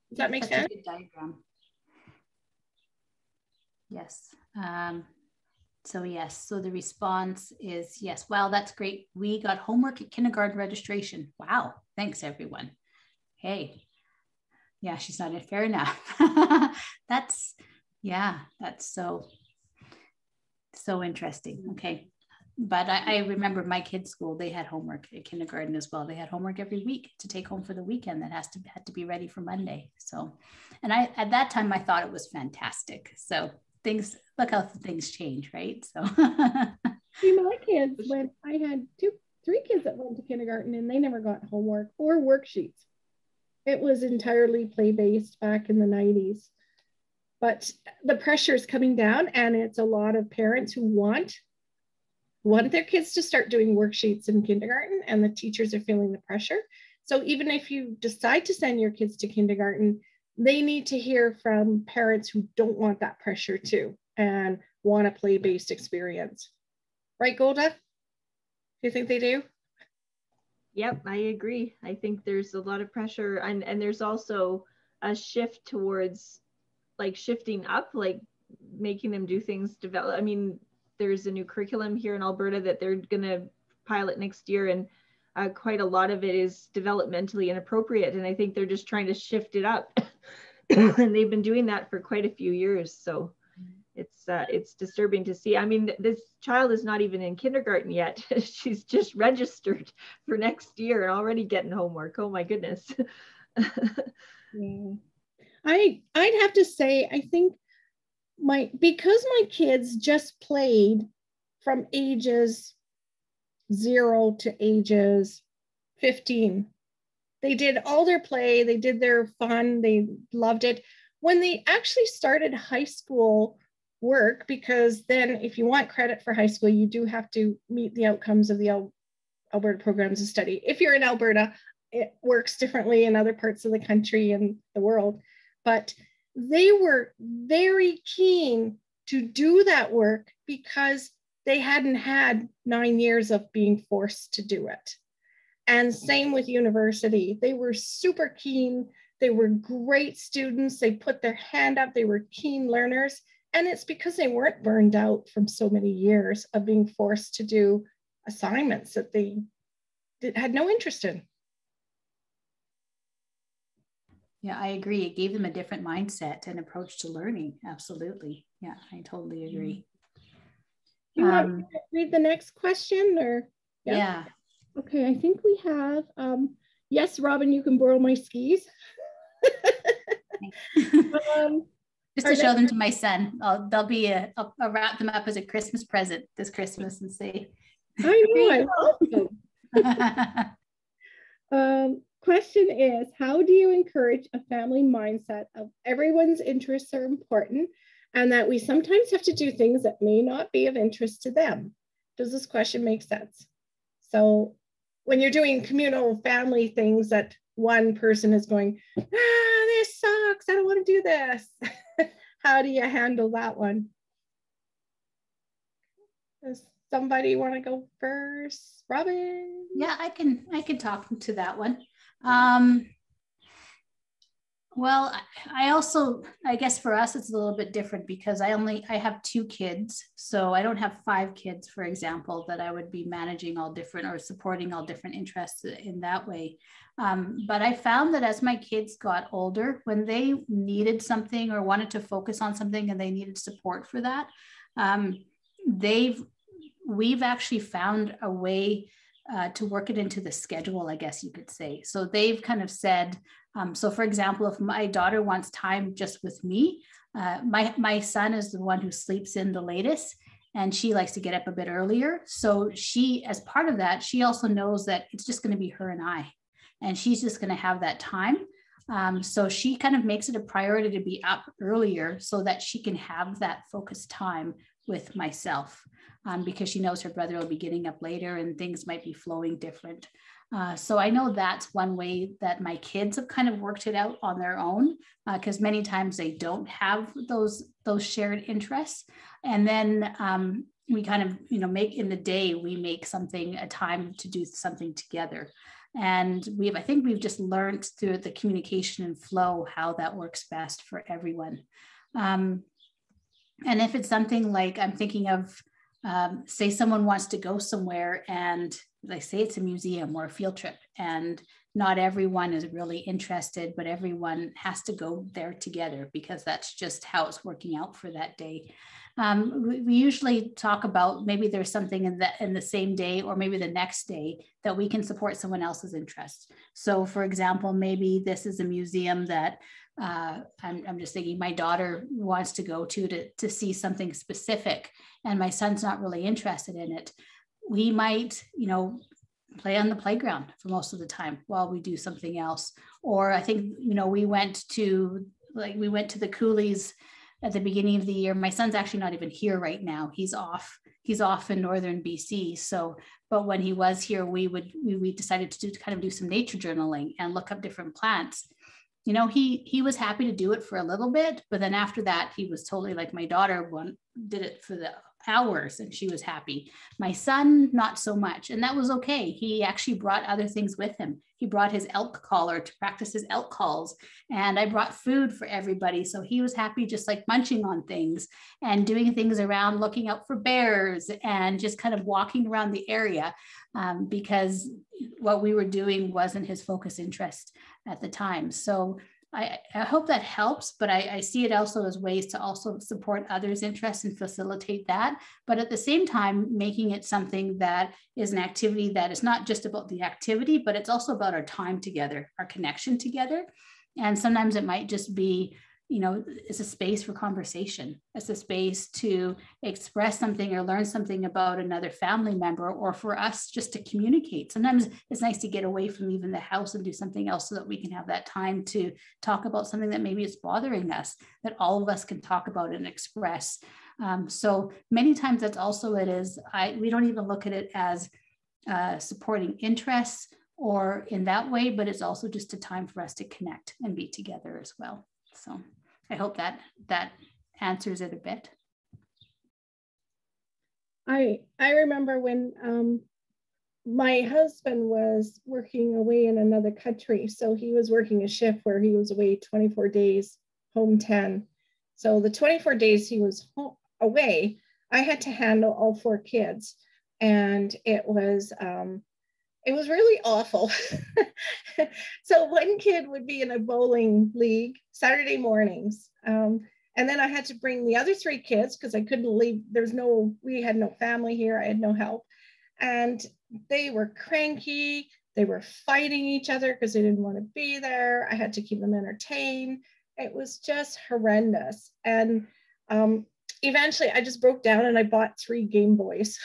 Speaker 1: does that make sense?
Speaker 2: A good diagram. Yes. So yes, so the response is yes. Wow, that's great. We got homework at kindergarten registration. Wow, thanks everyone. Hey, yeah, she's not it. Fair enough. That's so interesting. Okay. But I remember my kids' school, they had homework at kindergarten as well. They had homework every week to take home for the weekend that had to be ready for Monday. So, and at that time I thought it was fantastic. So look how things change, right? So
Speaker 1: see, my kids, when I had 3 kids that went to kindergarten and they never got homework or worksheets. It was entirely play-based back in the 90s. But the pressure is coming down, and it's a lot of parents who want their kids to start doing worksheets in kindergarten, and the teachers are feeling the pressure. So even if you decide to send your kids to kindergarten, they need to hear from parents who don't want that pressure too and want a play-based experience. Right, Golda? Do you think they do?
Speaker 3: Yep, I agree. I think there's a lot of pressure, and there's also a shift towards like shifting up, like making them do things develop. I mean, there's a new curriculum here in Alberta that they're gonna pilot next year, and quite a lot of it is developmentally inappropriate. And I think they're just trying to shift it up. And they've been doing that for quite a few years. So it's disturbing to see. I mean, this child is not even in kindergarten yet. She's just registered for next year and already getting homework. Oh my goodness.
Speaker 1: Yeah. I'd have to say, I think because my kids just played from ages 0 to ages 15. They did all their play, they did their fun, they loved it. When they actually started high school work, because then if you want credit for high school, you do have to meet the outcomes of the Alberta programs of study. If you're in Alberta, it works differently in other parts of the country and the world. But they were very keen to do that work because they hadn't had 9 years of being forced to do it. And same with university. They were super keen. They were great students. They put their hand up. They were keen learners. And it's because they weren't burned out from so many years of being forced to do assignments that they had no interest in.
Speaker 2: Yeah, I agree. It gave them a different mindset and approach to learning. Absolutely. Yeah, I totally agree.
Speaker 1: Do you want to read the next question or?
Speaker 2: Yeah.
Speaker 1: Okay, I think we have, yes, Robin, you can borrow my skis.
Speaker 2: Just to show them to my son. I'll wrap them up as a Christmas present this Christmas and say.
Speaker 1: I know, I love them. Question is, how do you encourage a family mindset of everyone's interests are important and that we sometimes have to do things that may not be of interest to them. Does this question make sense? So when you're doing communal family things that one person is going, this sucks, I don't want to do this. How do you handle that one? Does somebody want to go first? Robin?
Speaker 2: Yeah, I can talk to that one. Well, I guess for us, it's a little bit different because I have 2 kids. So I don't have 5 kids, for example, that I would be managing all different or supporting all different interests in that way. But I found that as my kids got older, when they needed something or wanted to focus on something and they needed support for that, we've actually found a way to work it into the schedule, I guess you could say. So they've kind of said, so for example, if my daughter wants time just with me, my son is the one who sleeps in the latest and she likes to get up a bit earlier. So she, as part of that, she also knows that it's just going to be her and I, and she's just going to have that time. So she kind of makes it a priority to be up earlier so that she can have that focused time with myself, because she knows her brother will be getting up later and things might be flowing different. So I know that's one way that my kids have kind of worked it out on their own, because many times they don't have those shared interests. And then we kind of, make in the day, we make something a time to do something together. And I think we've just learned through the communication and flow how that works best for everyone. And if it's something like I'm thinking of, say someone wants to go somewhere and like say it's a museum or a field trip and not everyone is really interested, but everyone has to go there together because that's just how it's working out for that day. We usually talk about maybe there's something in the same day or maybe the next day that we can support someone else's interest. So for example, maybe this is a museum that I'm just thinking my daughter wants to go to see something specific and my son's not really interested in it. We might, play on the playground for most of the time while we do something else. Or I think, we went to the Coolies at the beginning of the year. My son's actually not even here right now. He's off in northern BC. So, but when he was here, we decided to do some nature journaling and look up different plants. He was happy to do it for a little bit, but then after that, he was totally like my daughter did it for the hours and she was happy. My son, not so much. And that was okay. He actually brought other things with him. He brought his elk collar to practice his elk calls. And I brought food for everybody. So he was happy just like munching on things and doing things around, looking out for bears and just kind of walking around the area because what we were doing wasn't his focus interest at the time. So I hope that helps, but I see it also as ways to also support others' interests and facilitate that. But at the same time, making it something that is an activity that is not just about the activity, but it's also about our time together, our connection together. And sometimes it might just be, it's a space for conversation. It's a space to express something or learn something about another family member, or for us just to communicate. Sometimes it's nice to get away from even the house and do something else so that we can have that time to talk about something that maybe is bothering us, that all of us can talk about and express. So many times that's also it is. We don't even look at it as supporting interests or in that way, but it's also just a time for us to connect and be together as well. So I hope that answers it a bit.
Speaker 1: I remember when my husband was working away in another country. So he was working a shift where he was away 24 days, home 10. So the 24 days he was away, I had to handle all 4 kids. And it was really awful. So one kid would be in a bowling league Saturday mornings. And then I had to bring the other 3 kids because I couldn't leave. We had no family here. I had no help. And they were cranky. They were fighting each other because they didn't want to be there. I had to keep them entertained. It was just horrendous. And eventually I just broke down and I bought 3 Game Boys.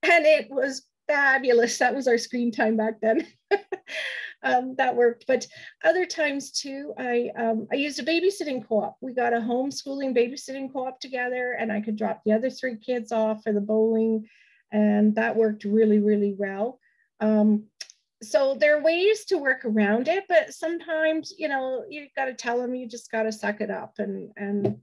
Speaker 1: And it was fabulous. That was our screen time back then. that worked. But other times too, I used a babysitting co-op. We got a homeschooling babysitting co-op together, and I could drop the other 3 kids off for the bowling, and that worked really, really well. So there are ways to work around it, but sometimes, you know, you got to tell them, you just got to suck it up, and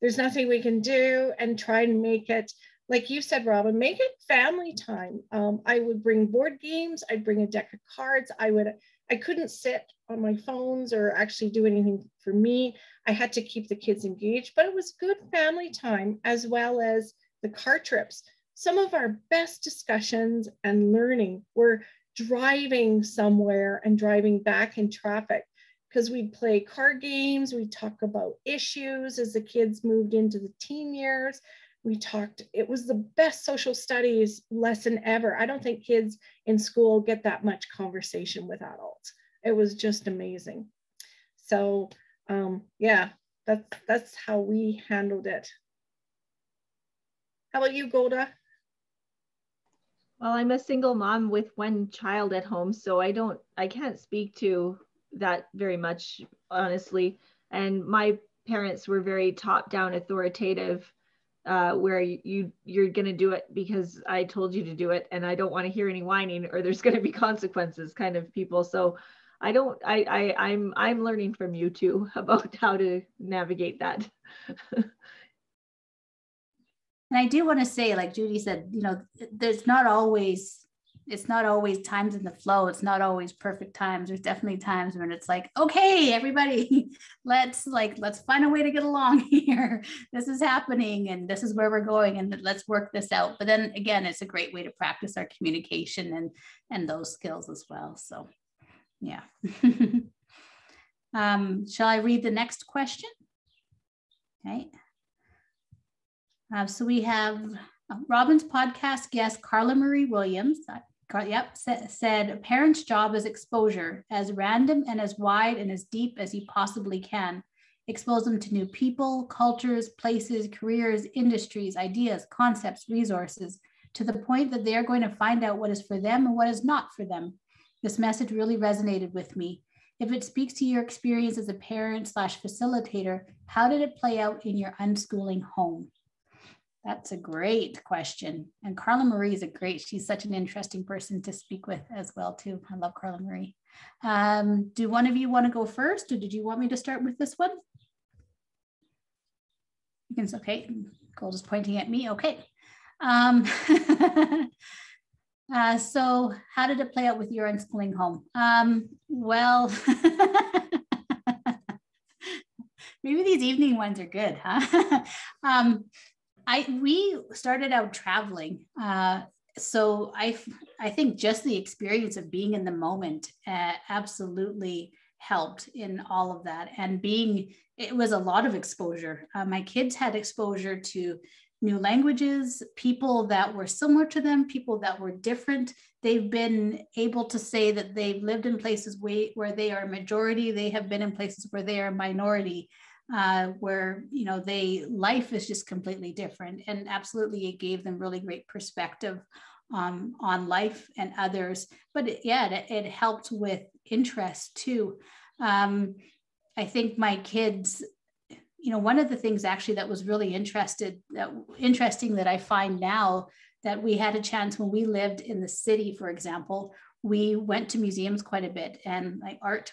Speaker 1: there's nothing we can do, and try and make it, like you said, Robin, make it family time. I would bring board games. I'd bring a deck of cards. I couldn't sit on my phones or actually do anything for me. I had to keep the kids engaged, but it was good family time, as well as the car trips. Some of our best discussions and learning were driving somewhere and driving back in traffic, because we'd play card games. We'd talk about issues as the kids moved into the teen years. It was the best social studies lesson ever. I don't think kids in school get that much conversation with adults. It was just amazing. So yeah, that's how we handled it. How about you, Golda?
Speaker 3: Well, I'm a single mom with 1 child at home, so I can't speak to that very much, honestly. And my parents were very top-down authoritative, where you're going to do it because I told you to do it, and I don't want to hear any whining, or there's going to be consequences kind of people. So I'm learning from you too about how to navigate that.
Speaker 2: And I do want to say, like Judy said, you know, it's not always times in the flow. It's not always perfect times. There's definitely times when it's like, okay, everybody, let's find a way to get along here. This is happening and this is where we're going, and let's work this out. But then again, it's a great way to practice our communication and those skills as well. So yeah. Shall I read the next question? Okay. So we have Robin's podcast guest, Carla Marie Williams, said a parent's job is exposure, as random and as wide and as deep as you possibly can. Expose them to new people, cultures, places, careers, industries, ideas, concepts, resources, to the point that they are going to find out what is for them and what is not for them. This message really resonated with me. If it speaks to your experience as a parent / facilitator, how did it play out in your unschooling home? That's a great question. And Carla Marie is she's such an interesting person to speak with as well too. I love Carla Marie. Do one of you want to go first, or did you want me to start with this one? You can, okay, Gold is pointing at me, okay. So how did it play out with your unschooling home? Well, maybe these evening ones are good, huh? We started out traveling. So I think just the experience of being in the moment absolutely helped in all of that. And it was a lot of exposure. My kids had exposure to new languages, people that were similar to them, people that were different. They've been able to say that they've lived in places where they are a majority. They have been in places where they are a minority. Where, you know, life is just completely different, and absolutely it gave them really great perspective on life and others. But it helped with interest too. I think my kids, you know, one of the things actually that was really interesting that I find now, that we had a chance when we lived in the city, for example, we went to museums quite a bit, and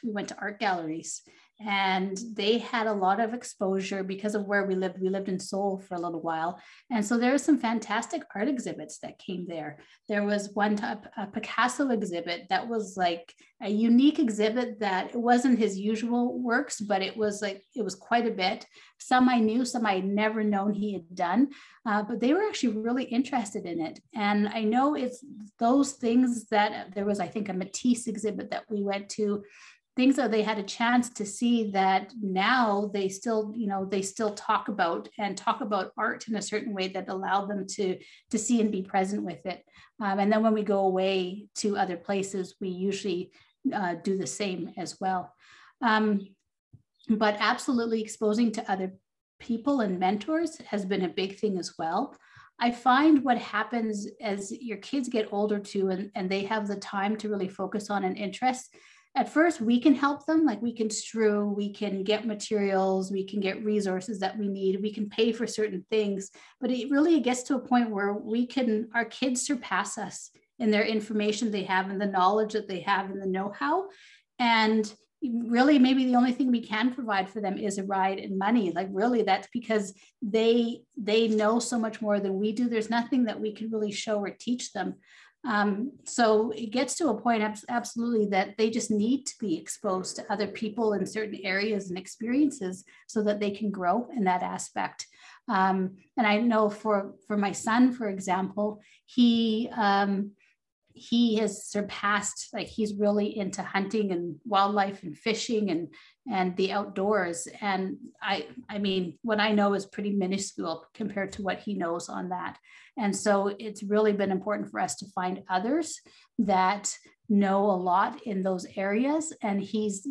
Speaker 2: we went to art galleries. And they had a lot of exposure because of where we lived. We lived in Seoul for a little while. And so there were some fantastic art exhibits that came there. There was a Picasso exhibit that was like a unique exhibit, that it wasn't his usual works, but it was quite a bit. Some I knew, some I had never known he had done, but they were actually really interested in it. And I know it's those things that there was, I think, a Matisse exhibit that we went to, things that they had a chance to see that now they still talk about art in a certain way that allowed them to see and be present with it. And then when we go away to other places, we usually do the same as well. But absolutely exposing to other people and mentors has been a big thing as well. I find what happens as your kids get older too, and they have the time to really focus on an interest, at first we can help them, like we can strew, we can get materials, we can get resources that we need, we can pay for certain things, but it really gets to a point where our kids surpass us in their information they have and the knowledge that they have and the know-how. And really maybe the only thing we can provide for them is a ride and money. Like really that's because they know so much more than we do. There's nothing that we can really show or teach them. So it gets to a point absolutely that they just need to be exposed to other people in certain areas and experiences so that they can grow in that aspect. And I know for my son, for example, he has surpassed, like he's really into hunting and wildlife and fishing and the outdoors. And I mean, what I know is pretty minuscule compared to what he knows on that. And so it's really been important for us to find others that know a lot in those areas. And he's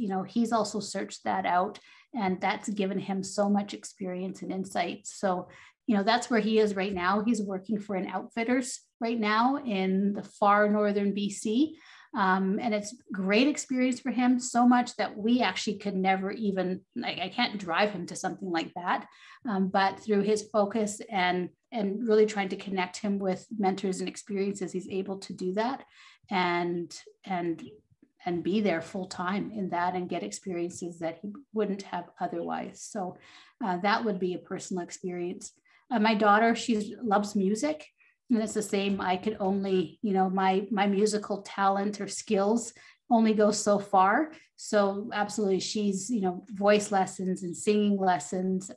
Speaker 2: also searched that out, and that's given him so much experience and insight. So, that's where he is right now. He's working for an outfitters right now in the far northern BC. And it's great experience for him, so much that we actually could never even, I can't drive him to something like that. But through his focus and really trying to connect him with mentors and experiences, he's able to do that and be there full time in that and get experiences that he wouldn't have otherwise. So that would be a personal experience. My daughter, she loves music. And it's the same. I could only, my musical talent or skills only go so far. So absolutely, she's, voice lessons and singing lessons.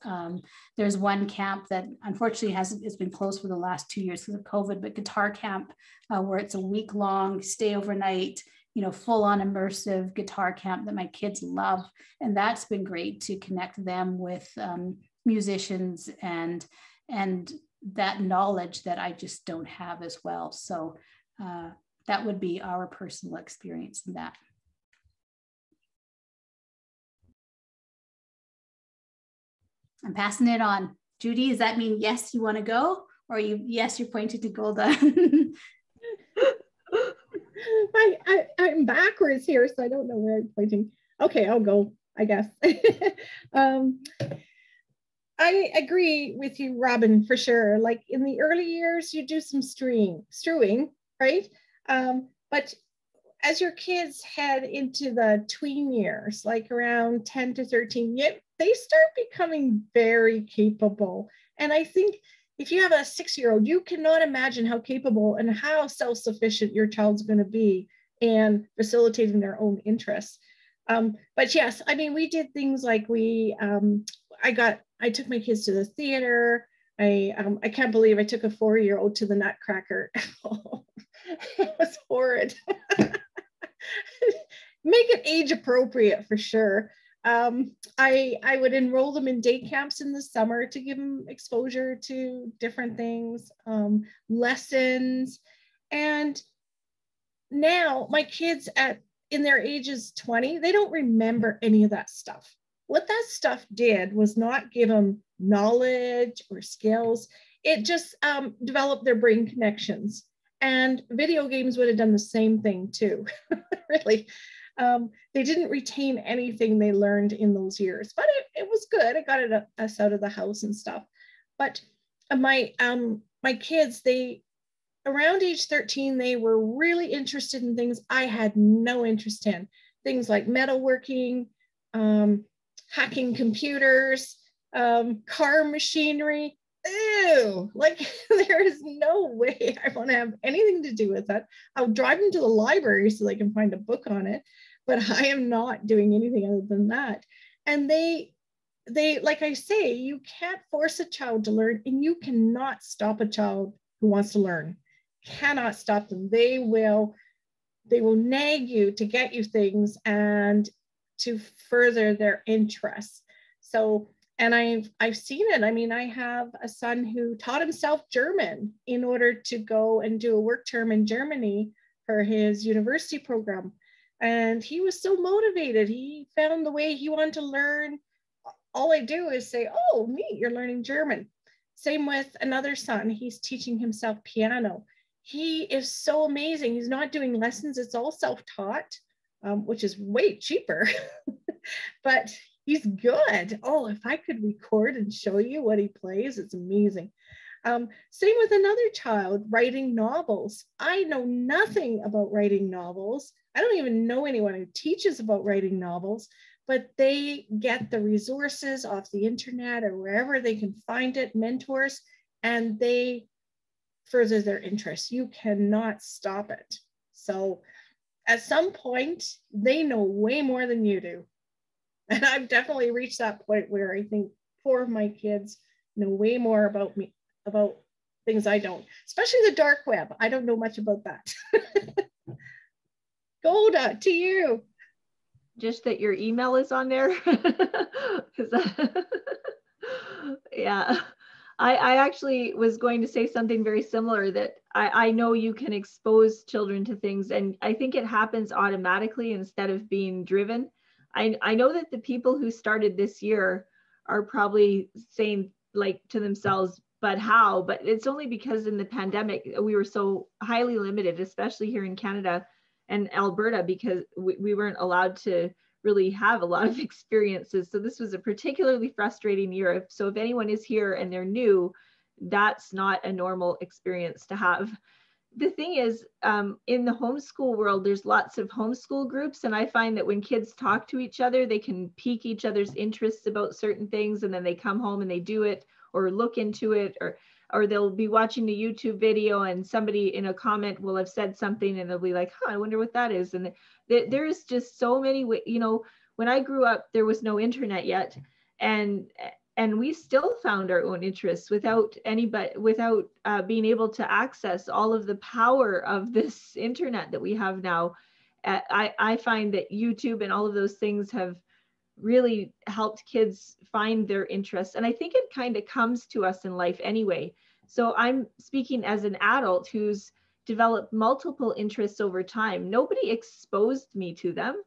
Speaker 2: There's one camp that unfortunately it's been closed for the last 2 years because of COVID, but guitar camp where it's a week long, stay overnight, full on immersive guitar camp that my kids love. And that's been great to connect them with musicians and that knowledge that I just don't have as well. So that would be our personal experience in that. I'm passing it on. Judy, does that mean yes, you want to go? Or yes, you're pointing to Golda?
Speaker 1: I'm backwards here, so I don't know where I'm pointing. Okay, I'll go, I guess. I agree with you, Robin, for sure. Like in the early years, you do some strewing, right? But as your kids head into the tween years, like around 10 to 13, they start becoming very capable. And I think if you have a 6-year-old, you cannot imagine how capable and how self-sufficient your child's going to be in facilitating their own interests. But yes, I mean, we did things like I took my kids to the theater. I can't believe I took a 4-year-old to the Nutcracker. It was horrid. Make it age appropriate for sure. I would enroll them in day camps in the summer to give them exposure to different things, lessons. And now my kids in their ages 20, they don't remember any of that stuff. What that stuff did was not give them knowledge or skills. It just developed their brain connections. And video games would have done the same thing too, really. They didn't retain anything they learned in those years, but it was good. It got us out of the house and stuff. But my kids, around age 13, they were really interested in things I had no interest in. Things like metalworking, hacking computers, car machinery. Ew, like there is no way I want to have anything to do with that. I'll drive them to the library so they can find a book on it, but I am not doing anything other than that. And they, like I say, you can't force a child to learn, and you cannot stop a child who wants to learn. Cannot stop them. They will nag you to get you things and to further their interests. So, and I've seen it. I mean, I have a son who taught himself German in order to go and do a work term in Germany for his university program. And he was so motivated. He found the way he wanted to learn. All I do is say, oh, neat, you're learning German. Same with another son. He's teaching himself piano. He is so amazing. He's not doing lessons. It's all self-taught. which is way cheaper, but he's good. Oh, if I could record and show you what he plays, it's amazing. Same with another child writing novels. I know nothing about writing novels. I don't even know anyone who teaches about writing novels, but they get the resources off the internet or wherever they can find it, mentors, and they further their interests. You cannot stop it. So at some point, they know way more than you do. And I've definitely reached that point where I think 4 of my kids know way more about me, about things I don't, especially the dark web. I don't know much about that. Golda, to you.
Speaker 3: Just that your email is on there. Yeah, I actually was going to say something very similar, that I know you can expose children to things, and I think it happens automatically instead of being driven. I know that the people who started this year are probably saying like to themselves, but how? But it's only because in the pandemic, we were so highly limited, especially here in Canada and Alberta, because we weren't allowed to really have a lot of experiences. So this was a particularly frustrating year. So if anyone is here and they're new, that's not a normal experience to have. The thing is, in the homeschool world, there's lots of homeschool groups. And I find that when kids talk to each other, they can pique each other's interests about certain things. And then they come home and they do it or look into it, or they'll be watching a YouTube video and somebody in a comment will have said something and they'll be like, I wonder what that is. And there's just so many, when I grew up, there was no internet yet. And we still found our own interests without being able to access all of the power of this internet that we have now. I find that YouTube and all of those things have really helped kids find their interests. And I think it kind of comes to us in life anyway. So I'm speaking as an adult who's developed multiple interests over time. Nobody exposed me to them.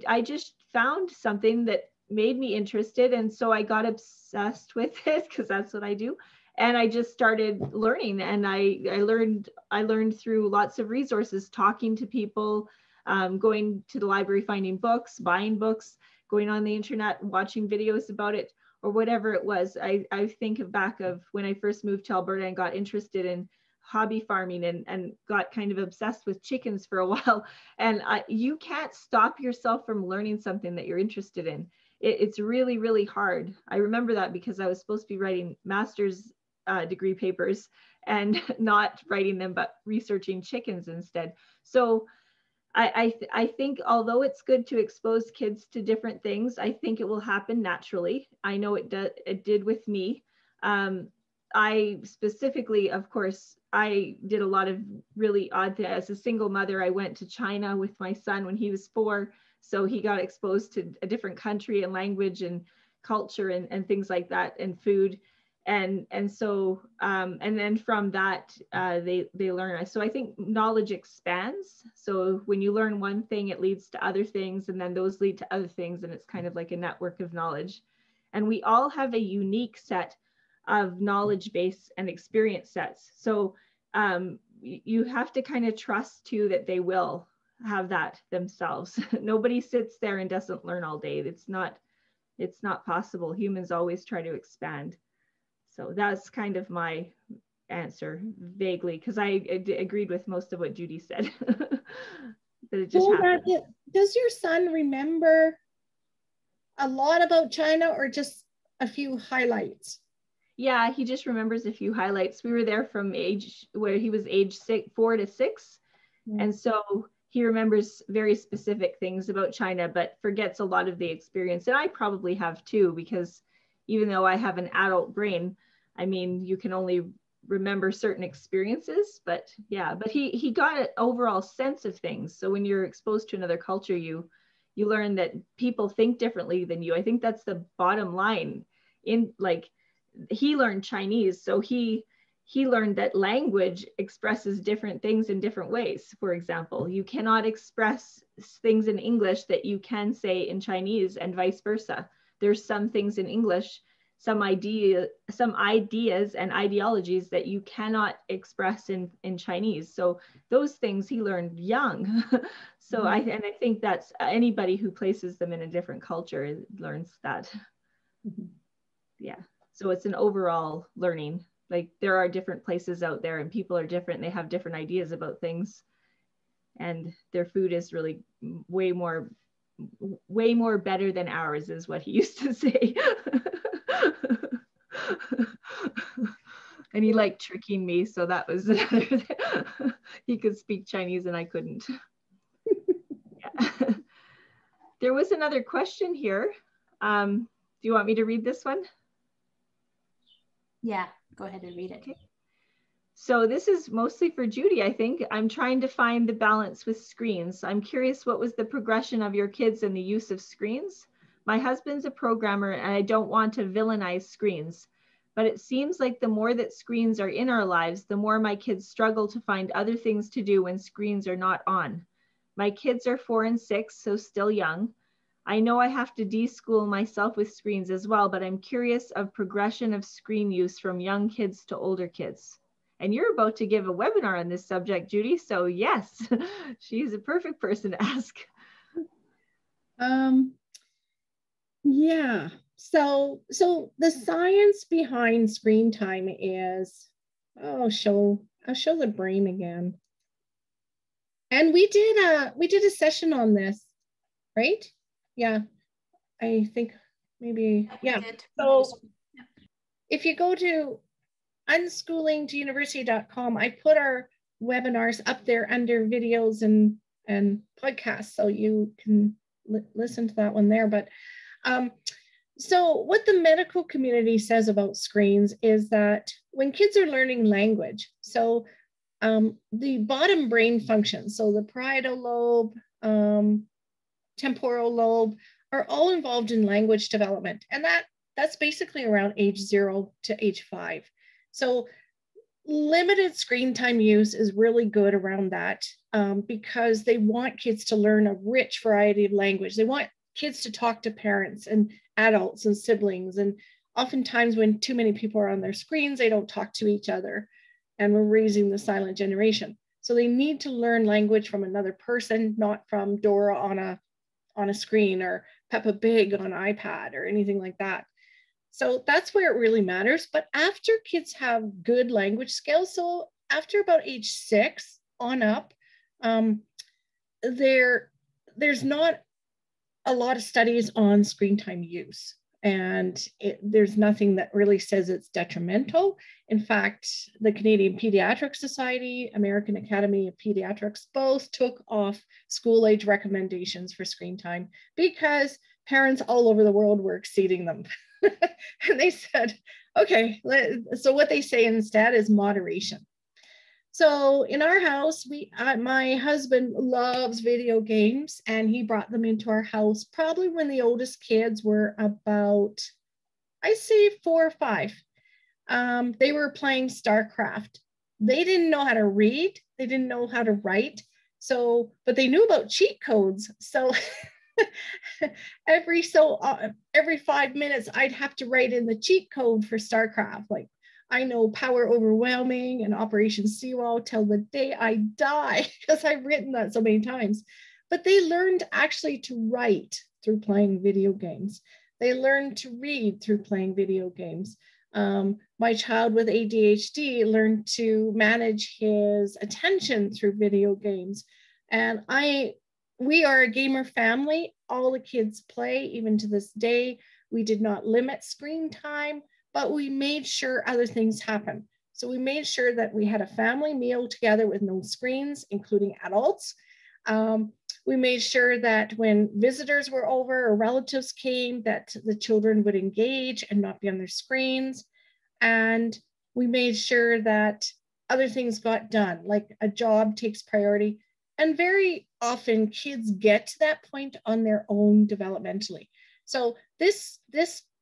Speaker 3: I just found something that made me interested. And so I got obsessed with it because that's what I do. And I just started learning, and I learned through lots of resources, talking to people, going to the library, finding books, buying books, going on the internet, watching videos about it, or whatever it was. I think back of when I first moved to Alberta and got interested in hobby farming and got kind of obsessed with chickens for a while. And you can't stop yourself from learning something that you're interested in. It's really, really hard. I remember that because I was supposed to be writing master's degree papers and not writing them, but researching chickens instead. So I think although it's good to expose kids to different things, I think it will happen naturally. I know it did with me. I specifically, of course, I did a lot of really odd things. As a single mother, I went to China with my son when he was 4. So he got exposed to a different country and language and culture and things like that, and food. And so, and then from that, they learn. So I think knowledge expands. So when you learn one thing, it leads to other things, and then those lead to other things. And it's kind of like a network of knowledge. And we all have a unique set of knowledge base and experience sets. So you have to kind of trust too that they will have that themselves. Nobody sits there and doesn't learn all day. It's not possible. Humans always try to expand. So that's kind of my answer, vaguely, because I agreed with most of what Judy said. That it just happened.
Speaker 1: Does your son remember a lot about China or just a few highlights?
Speaker 3: Yeah, he just remembers a few highlights. We were there from where he was age 4 to 6. Mm-hmm. And so he remembers very specific things about China, but forgets a lot of the experience. And I probably have too, because even though I have an adult brain, I mean, you can only remember certain experiences, but yeah, but he got an overall sense of things. So when you're exposed to another culture, you learn that people think differently than you. I think that's the bottom line. He learned Chinese, so he learned that language expresses different things in different ways. For example, you cannot express things in English that you can say in Chinese, and vice versa. There's some things in English, some ideas and ideologies that you cannot express in Chinese. So those things he learned young. So I think that's anybody who places them in a different culture learns that. Yeah. So it's an overall learning. Like there are different places out there and people are different. They have different ideas about things, and their food is really way more better than ours, is what he used to say. And he liked tricking me, so that was another. He could speak Chinese and I couldn't. Yeah. There was another question here. Do you want me to read this one?
Speaker 2: Yeah, go ahead and read it.
Speaker 3: Okay. So this is mostly for Judy, I think. I'm trying to find the balance with screens. I'm curious, what was the progression of your kids in the use of screens? My husband's a programmer and I don't want to villainize screens, but it seems like the more that screens are in our lives, the more my kids struggle to find other things to do when screens are not on. My kids are 4 and 6, so still young. I know I have to de-school myself with screens as well, but I'm curious of progression of screen use from young kids to older kids. And you're about to give a webinar on this subject, Judy. So yes, she's a perfect person to ask.
Speaker 1: Yeah. So the science behind screen time is, I'll show the brain again. And we did a session on this, right? Yeah. I think maybe, yeah. So if you go to unschooling2university.com, I put our webinars up there under videos and podcasts, so you can listen to that one there. But so what the medical community says about screens is that when kids are learning language, so the bottom brain functions, so the parietal lobe, temporal lobe, are all involved in language development, and that's basically around age 0 to age 5. So limited screen time use is really good around that, because they want kids to learn a rich variety of language. They want kids to talk to parents and adults and siblings. And oftentimes when too many people are on their screens, they don't talk to each other. And we're raising the silent generation. So they need to learn language from another person, not from Dora on a screen or Peppa Pig on an iPad or anything like that. So that's where it really matters. But after kids have good language skills, so after about age 6 on up, there's not a lot of studies on screen time use. And there's nothing that really says it's detrimental. In fact, the Canadian Pediatric Society, American Academy of Pediatrics, both took off school age recommendations for screen time because parents all over the world were exceeding them. And they said, okay, so what they say instead is moderation. So in our house, my husband loves video games, and he brought them into our house probably when the oldest kids were about, I say 4 or 5. They were playing StarCraft. They didn't know how to read. They didn't know how to write. So, but they knew about cheat codes. So every 5 minutes, I'd have to write in the cheat code for StarCraft, like, I know Power Overwhelming and Operation Seawall till the day I die, because I've written that so many times. But they learned actually to write through playing video games. They learned to read through playing video games. My child with ADHD learned to manage his attention through video games. And we are a gamer family. All the kids play, even to this day. We did not limit screen time, but we made sure other things happen. So we made sure that we had a family meal together with no screens, including adults. We made sure that when visitors were over or relatives came, that the children would engage and not be on their screens. And we made sure that other things got done, like a job takes priority. And very often kids get to that point on their own developmentally. So this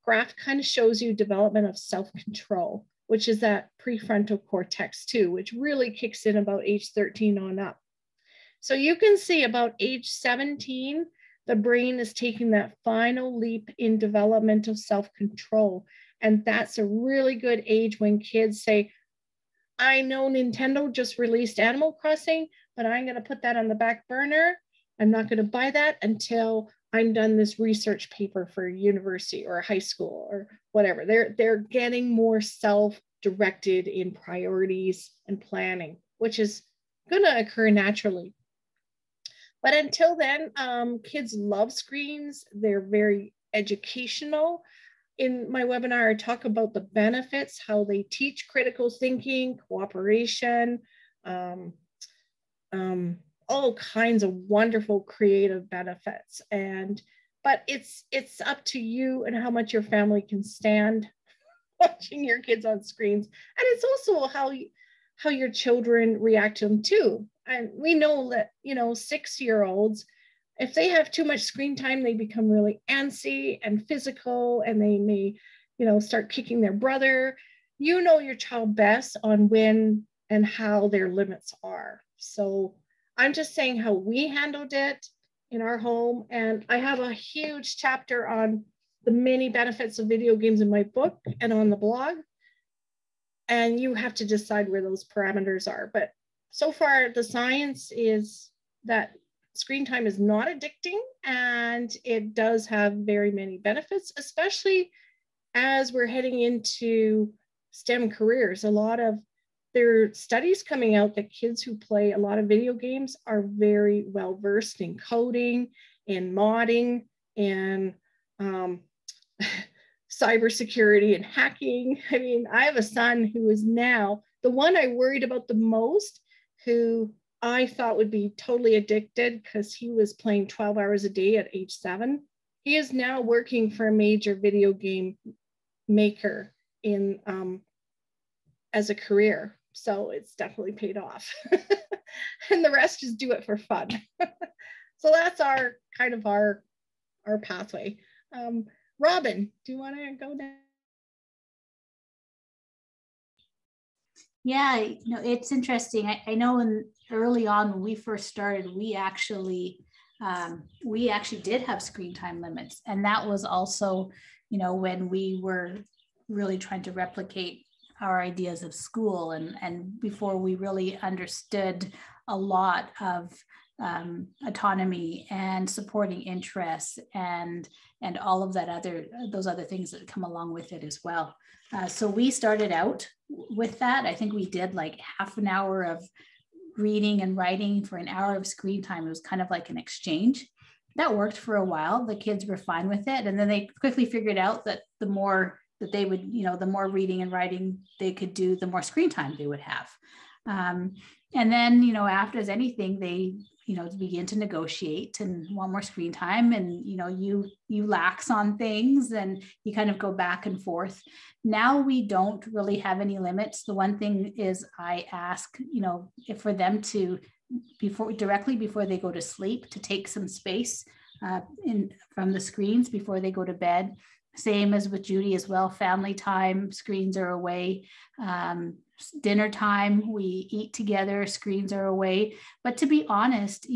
Speaker 1: graph kind of shows you development of self-control, which is that prefrontal cortex 2, which really kicks in about age 13 on up. So you can see about age 17, the brain is taking that final leap in developmental self-control. And that's a really good age when kids say, I know Nintendo just released Animal Crossing, but I'm going to put that on the back burner. I'm not going to buy that until I'm done this research paper for university or high school or whatever. They're getting more self-directed in priorities and planning, which is going to occur naturally. But until then, kids love screens. They're very educational. In my webinar, I talk about the benefits, how they teach critical thinking, cooperation, all kinds of wonderful creative benefits. But it's up to you and how much your family can stand watching your kids on screens. And it's also how your children react to them too. And we know that, 6-year-olds, if they have too much screen time, they become really antsy and physical, and they may, start kicking their brother. You know your child best on when and how their limits are. So I'm just saying how we handled it in our home. And I have a huge chapter on the many benefits of video games in my book and on the blog. And you have to decide where those parameters are. But so far, the science is that screen time is not addicting, and it does have very many benefits, especially as we're heading into STEM careers. A lot of there are studies coming out that kids who play a lot of video games are very well versed in coding, in modding, in cybersecurity and hacking. I mean, I have a son who is now the one I worried about the most, who I thought would be totally addicted because he was playing 12 hours a day at age 7. He is now working for a major video game maker in as a career. So it's definitely paid off. And the rest just do it for fun. So that's our kind of our pathway. Robin, do you want to go down?
Speaker 2: Yeah, it's interesting. I know early on when we first started, we actually did have screen time limits. And that was also, when we were really trying to replicate our ideas of school and before we really understood a lot of autonomy and supporting interests and all of those other things that come along with it as well. So we started out with that. I think we did like half an hour of reading and writing for an hour of screen time. It was kind of like an exchange. That worked for a while. The kids were fine with it. And then they quickly figured out that the more that they would, the more reading and writing they could do, the more screen time they would have. And then, after as anything, they, begin to negotiate and want more screen time, and, you lax on things and you kind of go back and forth. Now we don't really have any limits. The one thing is I ask, if for them to, directly before they go to sleep, to take some space from the screens before they go to bed. Same as with Judy as well. Family time, screens are away. Dinner time, we eat together, screens are away. But to be honest,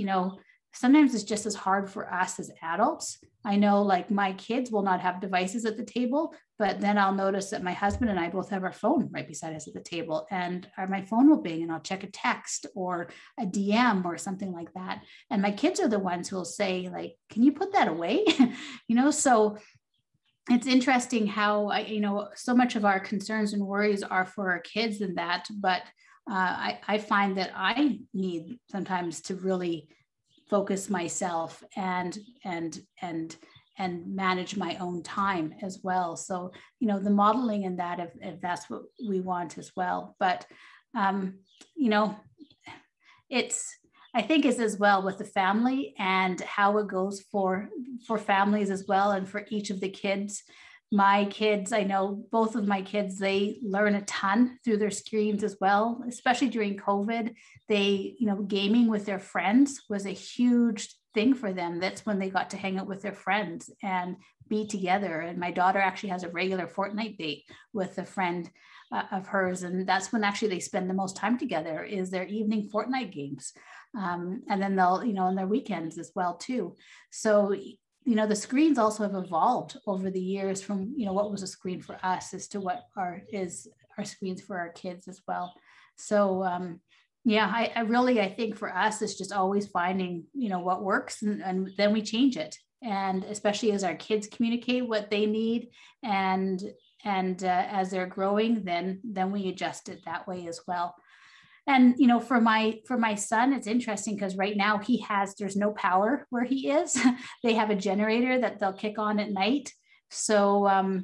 Speaker 2: sometimes it's just as hard for us as adults. I know, like, my kids will not have devices at the table, but then I'll notice that my husband and I both have our phone right beside us at the table, and my phone will bing and I'll check a text or a DM or something like that. And my kids are the ones who will say, like, can you put that away? So it's interesting how, so much of our concerns and worries are for our kids and that, but I find that I need sometimes to really focus myself and manage my own time as well. So, the modeling in that, if that's what we want as well. But, I think is as well with the family and how it goes for families as well. And for each of the kids, my kids, I know both of my kids, they learn a ton through their screens as well, especially during COVID. They, gaming with their friends was a huge thing for them. That's when they got to hang out with their friends and be together. And my daughter actually has a regular Fortnite date with a friend of hers. And that's when actually they spend the most time together, is their evening Fortnite games. And then they'll, on their weekends as well too. So the screens also have evolved over the years from, what was a screen for us as to what our screens for our kids as well. So, I think for us, it's just always finding, what works, and then we change it. And especially as our kids communicate what they need, and as they're growing, then we adjust it that way as well. And, for my son, it's interesting because right now there's no power where he is. They have a generator that they'll kick on at night. So,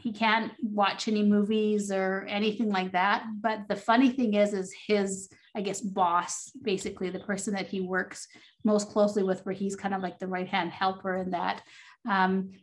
Speaker 2: he can't watch any movies or anything like that. But the funny thing is his, I guess, boss, basically the person that he works most closely with, where he's kind of like the right-hand helper in that,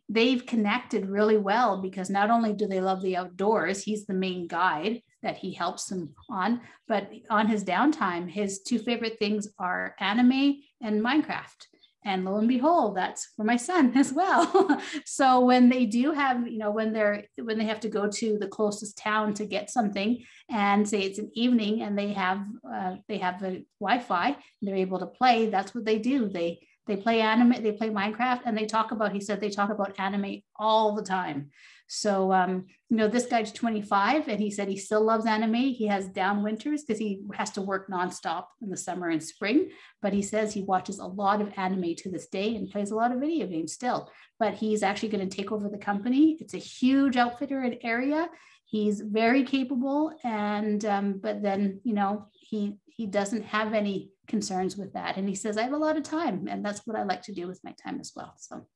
Speaker 2: they've connected really well, because not only do they love the outdoors, he's the main guide that he helps them on, but on his downtime, his two favorite things are anime and Minecraft. And lo and behold, that's for my son as well. So when they do have, when they have to go to the closest town to get something, and say it's an evening and they have the Wi-Fi, they're able to play, that's what they do. They play anime, they play Minecraft, and they talk about anime all the time. So, this guy's 25, and he said he still loves anime. He has down winters because he has to work nonstop in the summer and spring, but he says he watches a lot of anime to this day and plays a lot of video games still. But he's actually going to take over the company. It's a huge outfitter in area. He's very capable, and but then, he doesn't have any concerns with that. And he says, I have a lot of time, and that's what I like to do with my time as well. So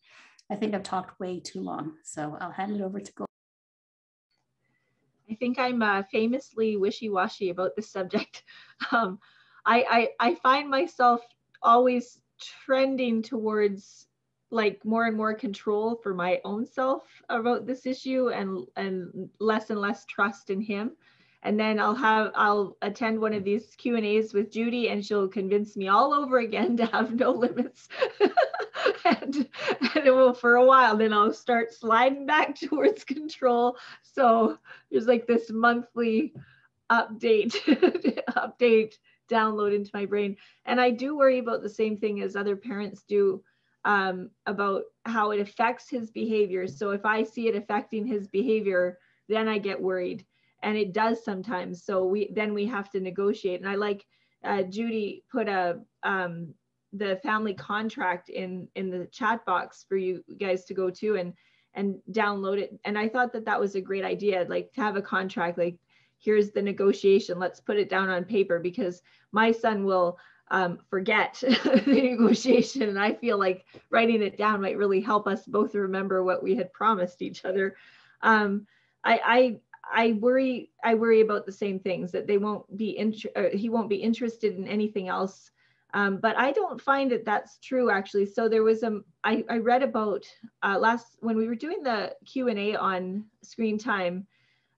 Speaker 2: I think I've talked way too long, so I'll hand it over to Gold.
Speaker 3: I think I'm famously wishy-washy about this subject. I find myself always trending towards like more and more control for my own self about this issue, and less trust in him. And then I'll attend one of these Q&As with Judy, and she'll convince me all over again to have no limits. and it will for a while, then I'll start sliding back towards control. So there's like this monthly update download into my brain. And I do worry about the same thing as other parents do, about how it affects his behavior. So if I see it affecting his behavior, then I get worried. And it does sometimes. So we have to negotiate. And I like Judy put the family contract in the chat box for you guys to go to and download it. And I thought that was a great idea, like to have a contract, like here's the negotiation, let's put it down on paper, because my son will forget the negotiation. And I feel like writing it down might really help us both remember what we had promised each other. I worry about the same things, that he won't be interested in anything else. But I don't find that that's true, actually. So there was I read about when we were doing the Q&A on screen time,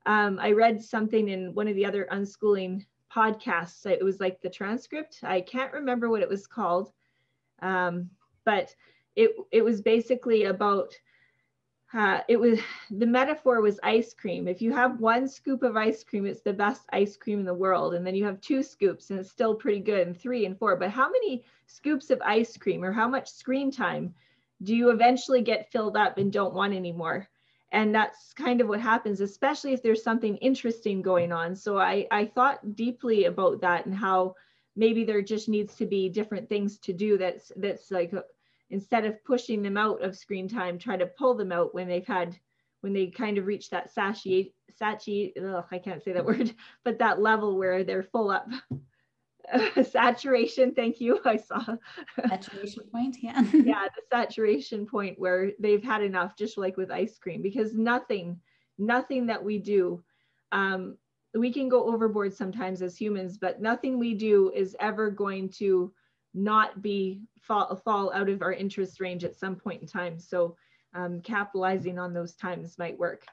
Speaker 3: I read something in one of the other unschooling podcasts. It was like the transcript. I can't remember what it was called, but it was basically about, the metaphor was ice cream. If you have one scoop of ice cream, it's the best ice cream in the world. And then you have 2 scoops and it's still pretty good, and 3 and 4. But how many scoops of ice cream, or how much screen time do you eventually get filled up and don't want anymore? And that's kind of what happens, especially if there's something interesting going on. So I thought deeply about that, and how maybe there just needs to be different things to do that's like, instead of pushing them out of screen time, try to pull them out when they kind of reach that I can't say that word, but that level where they're full up. Saturation, thank you, I saw.
Speaker 2: Saturation point, yeah.
Speaker 3: Yeah, the saturation point where they've had enough, just like with ice cream, because nothing that we do, we can go overboard sometimes as humans, but nothing we do is ever going to not fall out of our interest range at some point in time. So capitalizing on those times might work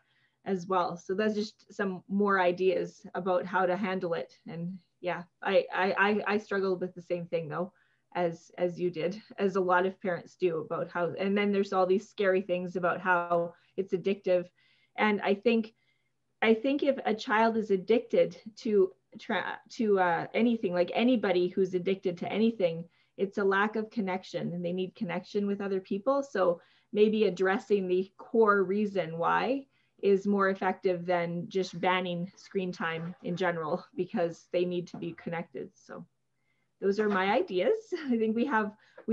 Speaker 3: as well. So that's just some more ideas about how to handle it. And yeah, I struggled with the same thing though, as you did, as a lot of parents do, about how, and then there's all these scary things about how it's addictive. And I think if a child is addicted to anything, like anybody who's addicted to anything, it's a lack of connection, and they need connection with other people. So maybe addressing the core reason why is more effective than just banning screen time in general, because they need to be connected. So those are my ideas. I think we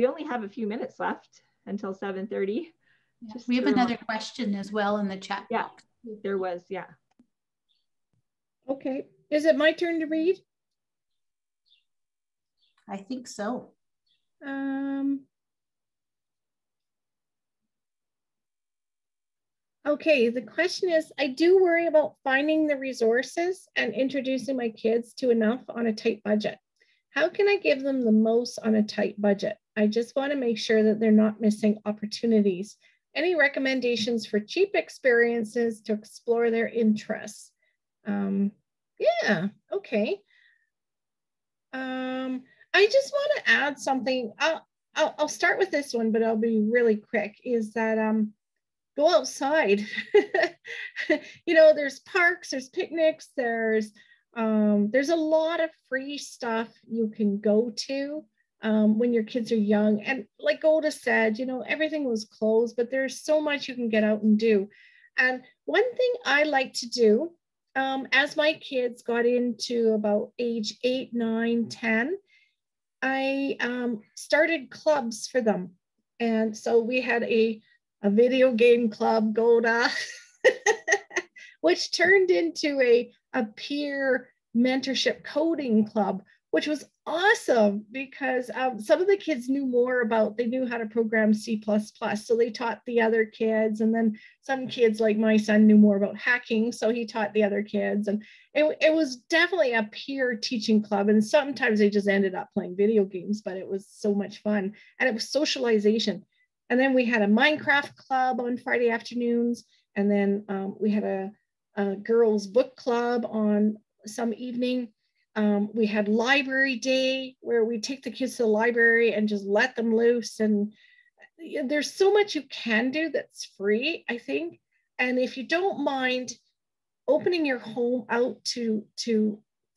Speaker 3: only have a few minutes left until 7:30.
Speaker 2: Yeah. We have another question as well in the chat box.
Speaker 3: There was, yeah.
Speaker 1: Okay, is it my turn to read?
Speaker 2: I think so.
Speaker 1: Okay, the question is, I do worry about finding the resources and introducing my kids to enough on a tight budget. How can I give them the most on a tight budget? I just want to make sure that they're not missing opportunities. Any recommendations for cheap experiences to explore their interests? Yeah, okay. I just want to add something. I'll start with this one, but I'll be really quick, is that go outside. You know, there's parks, there's picnics, there's a lot of free stuff you can go to when your kids are young. And like Golda said, you know, everything was closed, but there's so much you can get out and do. And one thing I like to do, as my kids got into about age 8, 9, 10, I started clubs for them. And so we had a video game club, Golda, which turned into a peer mentorship coding club, which was awesome because some of the kids knew more about, they knew how to program C++. So they taught the other kids. And then some kids, like my son, knew more about hacking. So he taught the other kids. And it was definitely a peer teaching club. And sometimes they just ended up playing video games, but it was so much fun. And it was socialization. And then we had a Minecraft club on Friday afternoons. And then we had a girls' book club on some evening. We had library day where we take the kids to the library and just let them loose. And there's so much you can do that's free, I think. And if you don't mind opening your home out to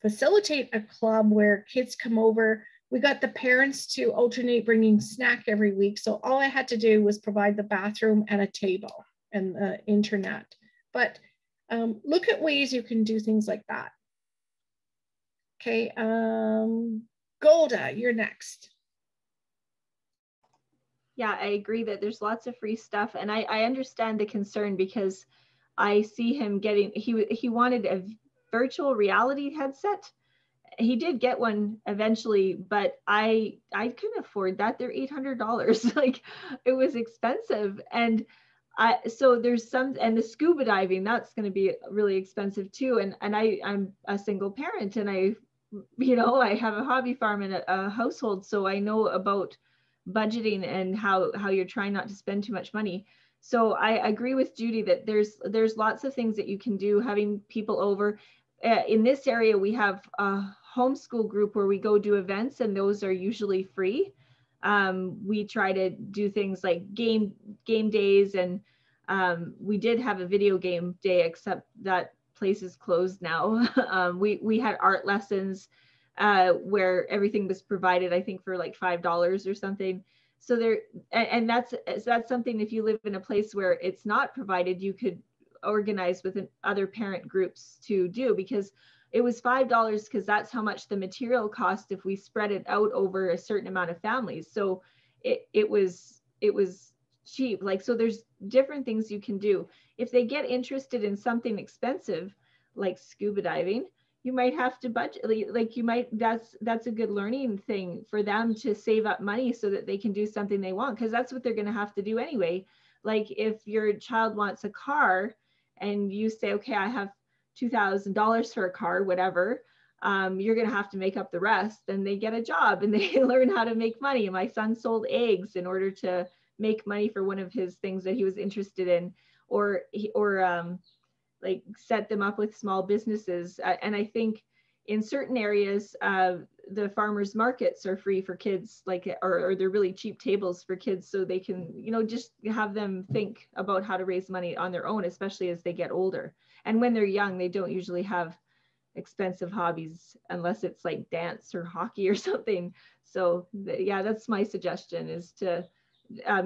Speaker 1: facilitate a club where kids come over, we got the parents to alternate bringing snack every week. So all I had to do was provide the bathroom and a table and the internet. But look at ways you can do things like that. Okay, Golda, you're next.
Speaker 3: Yeah, I agree that there's lots of free stuff. And I understand the concern because I see him getting, he wanted a virtual reality headset. He did get one eventually, but I couldn't afford that. They're $800. Like, it was expensive. And so there's some, and the scuba diving, that's going to be really expensive too. And I'm a single parent, and I have a hobby farm and a household. So I know about budgeting and how you're trying not to spend too much money. So I agree with Judy that there's lots of things that you can do, having people over. In this area, we have a homeschool group where we go do events, and those are usually free. We try to do things like game days, and we did have a video game day, except that place is closed now. We had art lessons where everything was provided, I think, for like $5 or something. So that's something, if you live in a place where it's not provided, you could organize with other parent groups to do, because it was $5 because that's how much the material cost if we spread it out over a certain amount of families. So it was cheap. Like, so there's different things you can do. If they get interested in something expensive like scuba diving, you might have to budget, like you might, that's a good learning thing for them to save up money so that they can do something they want, because that's what they're going to have to do anyway. Like, if your child wants a car and you say, okay, I have $2,000 for a car, whatever, you're going to have to make up the rest. And they get a job and they learn how to make money. My son sold eggs in order to make money for one of his things that he was interested in, or like set them up with small businesses. And I think in certain areas, the farmers markets are free for kids, like, or they're really cheap tables for kids, so they can, just have them think about how to raise money on their own, especially as they get older. And when they're young, they don't usually have expensive hobbies unless it's like dance or hockey or something. So yeah, that's my suggestion, is to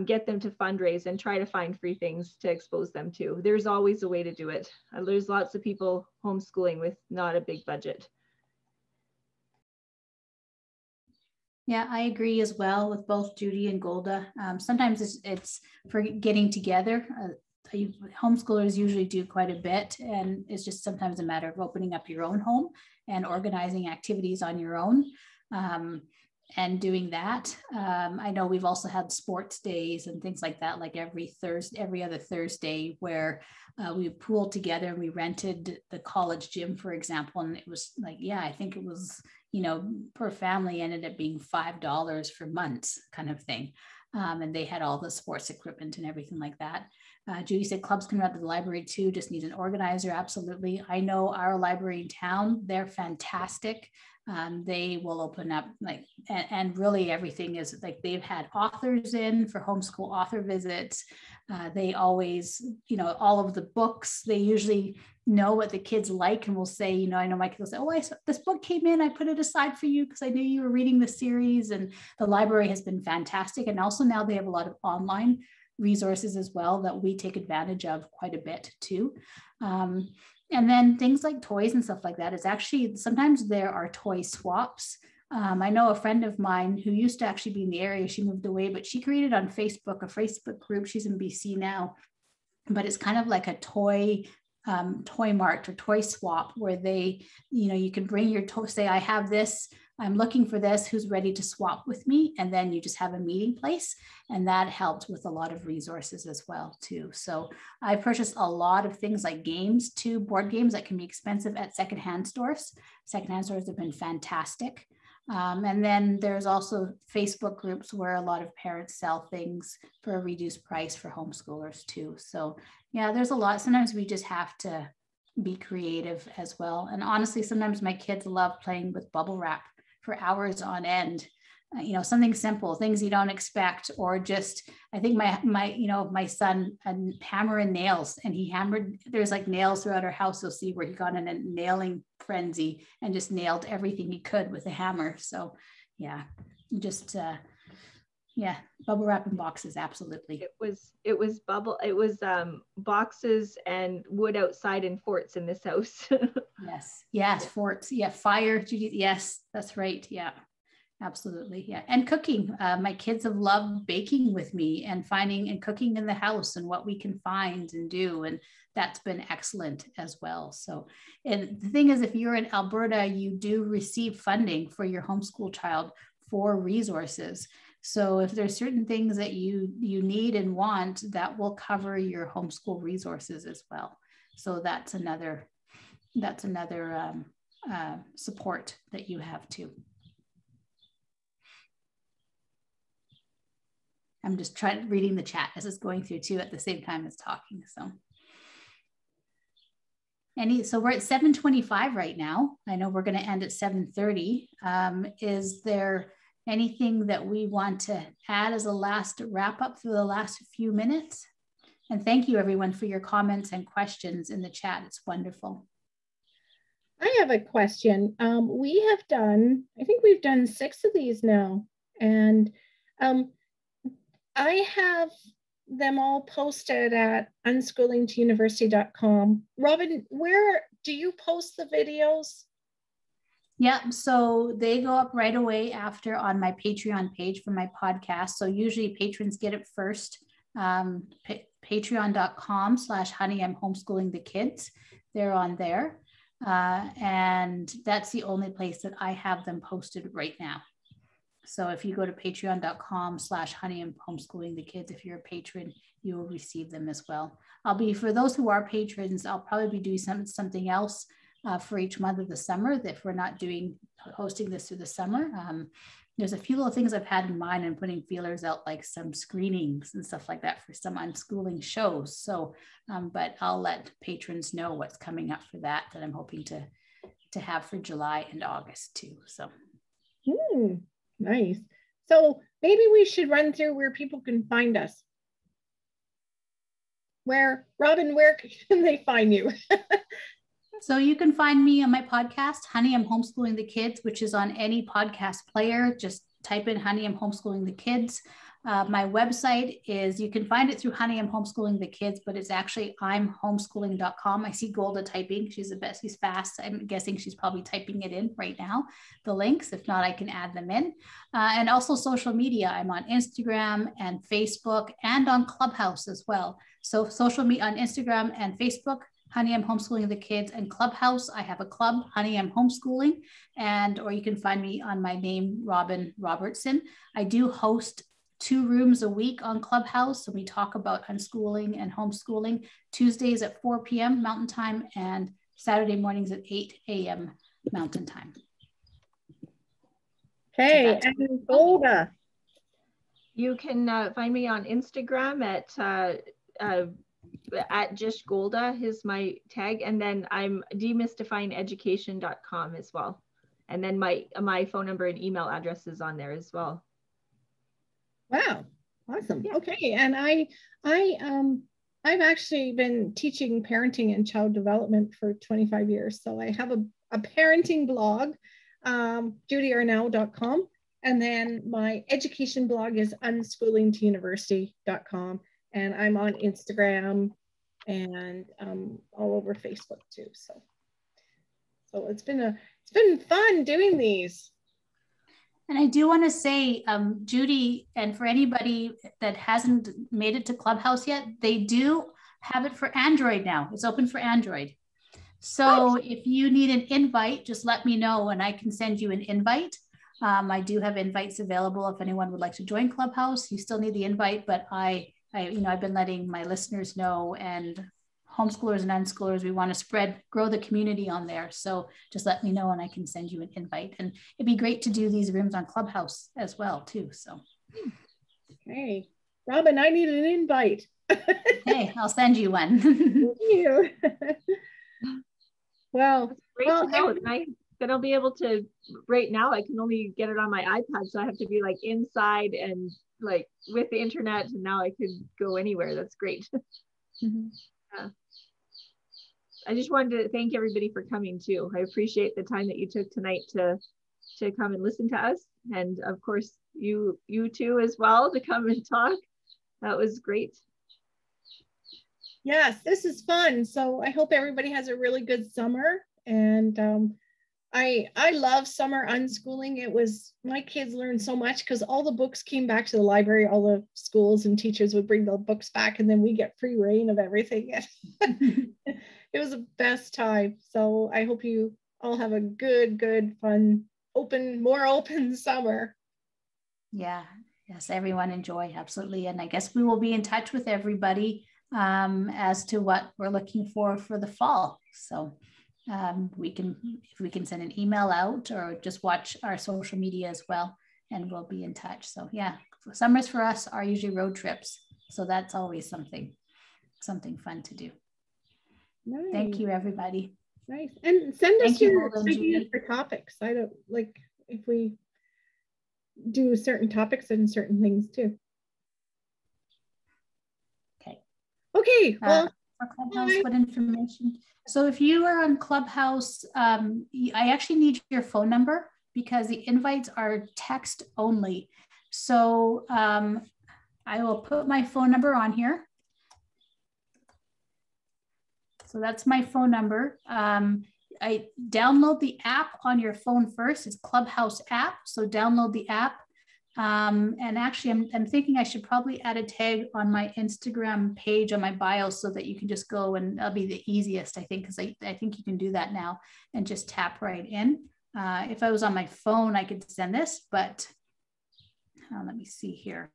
Speaker 3: get them to fundraise and try to find free things to expose them to. There's always a way to do it. There's lots of people homeschooling with not a big budget.
Speaker 2: Yeah, I agree as well with both Judy and Golda. Sometimes it's for getting together. Homeschoolers usually do quite a bit, and it's just sometimes a matter of opening up your own home and organizing activities on your own. And doing that. I know we've also had sports days and things like that, like every other Thursday, where we pooled together and we rented the college gym, for example. And it was like, yeah, I think it was, per family ended up being $5 for months kind of thing. And they had all the sports equipment and everything like that. Judy said clubs can run to the library too, just need an organizer. Absolutely. I know our library in town, they're fantastic. They will open up and really everything is like, they've had authors in for homeschool author visits. They always, all of the books, they usually know what the kids like and will say, I know my kids will say, oh, this book came in, I put it aside for you because I knew you were reading the series. And the library has been fantastic. And also now they have a lot of online resources as well that we take advantage of quite a bit too. And then things like toys and stuff like that is actually, sometimes there are toy swaps. I know a friend of mine who used to actually be in the area, she moved away, but she created on Facebook, a Facebook group. She's in BC now, but it's kind of like a toy mart or toy swap where they, you can bring your toy, say, I have this, I'm looking for this, who's ready to swap with me? And then you just have a meeting place. And that helped with a lot of resources as well too. So I purchased a lot of things like games too, board games that can be expensive at secondhand stores. Secondhand stores have been fantastic. And then there's also Facebook groups where a lot of parents sell things for a reduced price for homeschoolers too. So yeah, there's a lot. Sometimes we just have to be creative as well. And honestly, sometimes my kids love playing with bubble wrap for hours on end, something simple, things you don't expect, or just, I think my son had hammer and nails, and he hammered, there's like nails throughout our house. You'll see where he got in a nailing frenzy and just nailed everything he could with a hammer. So yeah, just, bubble wrap in boxes. Absolutely.
Speaker 3: It was boxes and wood outside and forts in this house.
Speaker 2: Yes. Forts. Yeah. Fire. Yes, that's right. Yeah, absolutely. Yeah. And cooking. My kids have loved baking with me and finding and cooking in the house and what we can find and do. And that's been excellent as well. So, and the thing is, if you're in Alberta, you do receive funding for your homeschool child for resources. So if there's certain things that you need and want, that will cover your homeschool resources as well. So that's another support that you have too. I'm just reading the chat as it's going through too at the same time as talking. So we're at 7:25 right now. I know we're going to end at 7:30. Is there anything that we want to add as a last wrap up for the last few minutes? And thank you everyone for your comments and questions in the chat. It's wonderful.
Speaker 1: I have a question. I think we've done 6 of these now. And I have them all posted at unschoolingtouniversity.com. Robin, where do you post the videos?
Speaker 2: Yeah, so they go up right away after on my Patreon page for my podcast. So usually patrons get it first. Patreon.com/honey, I'm homeschooling the kids. They're on there. And that's the only place that I have them posted right now. So if you go to patreon.com/honey, I'm homeschooling the kids, if you're a patron, you will receive them as well. For those who are patrons, I'll probably be doing something else for each month of the summer, if we're not hosting this through the summer. There's a few little things I've had in mind and putting feelers out, like some screenings and stuff like that for some unschooling shows. So, but I'll let patrons know what's coming up for that I'm hoping to have for July and August too. So.
Speaker 1: Nice. So maybe we should run through where people can find us.
Speaker 3: Robin, where can they find you?
Speaker 2: So you can find me on my podcast, Honey, I'm Homeschooling the Kids, which is on any podcast player. Just type in Honey, I'm Homeschooling the Kids. My website is, you can find it through Honey, I'm Homeschooling the Kids, but it's actually imhomeschooling.com. I see Golda typing. She's the best. She's fast. I'm guessing she's probably typing it in right now, the links. If not, I can add them in. And also social media. I'm on Instagram and Facebook and on Clubhouse as well. So social media on Instagram and Facebook, Honey, I'm Homeschooling the Kids, and Clubhouse. I have a club, Honey, I'm Homeschooling, or you can find me on my name, Robin Robertson. I do host 2 rooms a week on Clubhouse. So we talk about unschooling and homeschooling, Tuesdays at 4 p.m. Mountain Time and Saturday mornings at 8 a.m. Mountain Time.
Speaker 1: Okay,
Speaker 2: So
Speaker 1: and Golda.
Speaker 3: You can find me on Instagram at just Golda is my tag, and then I'm demystifyingeducation.com as well, and then my phone number and email address is on there as well.
Speaker 1: Wow, awesome. Yeah. Okay, and I've actually been teaching parenting and child development for 25 years, so I have a parenting blog, judyarnall.com, and then my education blog is unschoolingtouniversity.com. And I'm on Instagram and all over Facebook too. So it's been fun doing these.
Speaker 2: And I do want to say, Judy, and for anybody that hasn't made it to Clubhouse yet, they do have it for Android now. It's open for Android. So if you need an invite, just let me know and I can send you an invite. I do have invites available if anyone would like to join Clubhouse. You still need the invite, but I've been letting my listeners know, and homeschoolers and unschoolers, we want to grow the community on there. So just let me know and I can send you an invite. And it'd be great to do these rooms on Clubhouse as well too. So.
Speaker 1: Okay, Robin, I need an invite.
Speaker 2: Hey, I'll send you one.
Speaker 1: Thank you. Well,
Speaker 3: great to know. Then I'll be able to, right now I can only get it on my iPad. So I have to be like inside and like with the internet, and now I can go anywhere. That's great.
Speaker 1: Mm-hmm.
Speaker 3: Yeah. I just wanted to thank everybody for coming too. I appreciate the time that you took tonight to come and listen to us, and of course you too as well, to come and talk. That was great.
Speaker 1: Yes, this is fun. So I hope everybody has a really good summer, and I love summer unschooling. My kids learned so much because all the books came back to the library. All the schools and teachers would bring the books back, and then we get free reign of everything. It was the best time. So I hope you all have a good, fun, more open summer.
Speaker 2: Yeah, yes, everyone enjoy, absolutely. And I guess we will be in touch with everybody as to what we're looking for the fall. So if we can send an email out or just watch our social media as well, and we'll be in touch. So yeah, summers for us are usually road trips. So that's always something fun to do. Nice. Thank you, everybody.
Speaker 1: Nice. And send us your ideas for topics. I don't like if we do certain topics and certain things too. Okay. Well,
Speaker 2: for Clubhouse, what information? So if you are on Clubhouse, I actually need your phone number because the invites are text only. So I will put my phone number on here. So that's my phone number. I download the app on your phone first. It's Clubhouse app. So download the app. And actually, I'm thinking I should probably add a tag on my Instagram page on my bio so that you can just go, and that'll be the easiest, I think, because I think you can do that now and just tap right in. If I was on my phone, I could send this, but let me see here.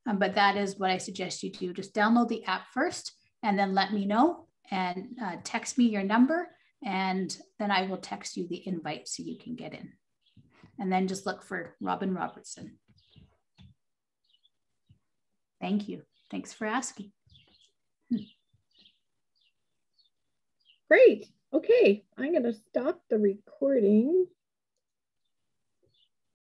Speaker 2: But that is what I suggest you do. Just download the app first and then let me know and text me your number, and then I will text you the invite so you can get in. And then just look for Robin Robertson. Thank you. Thanks for asking.
Speaker 1: Great. Okay, I'm going to stop the recording.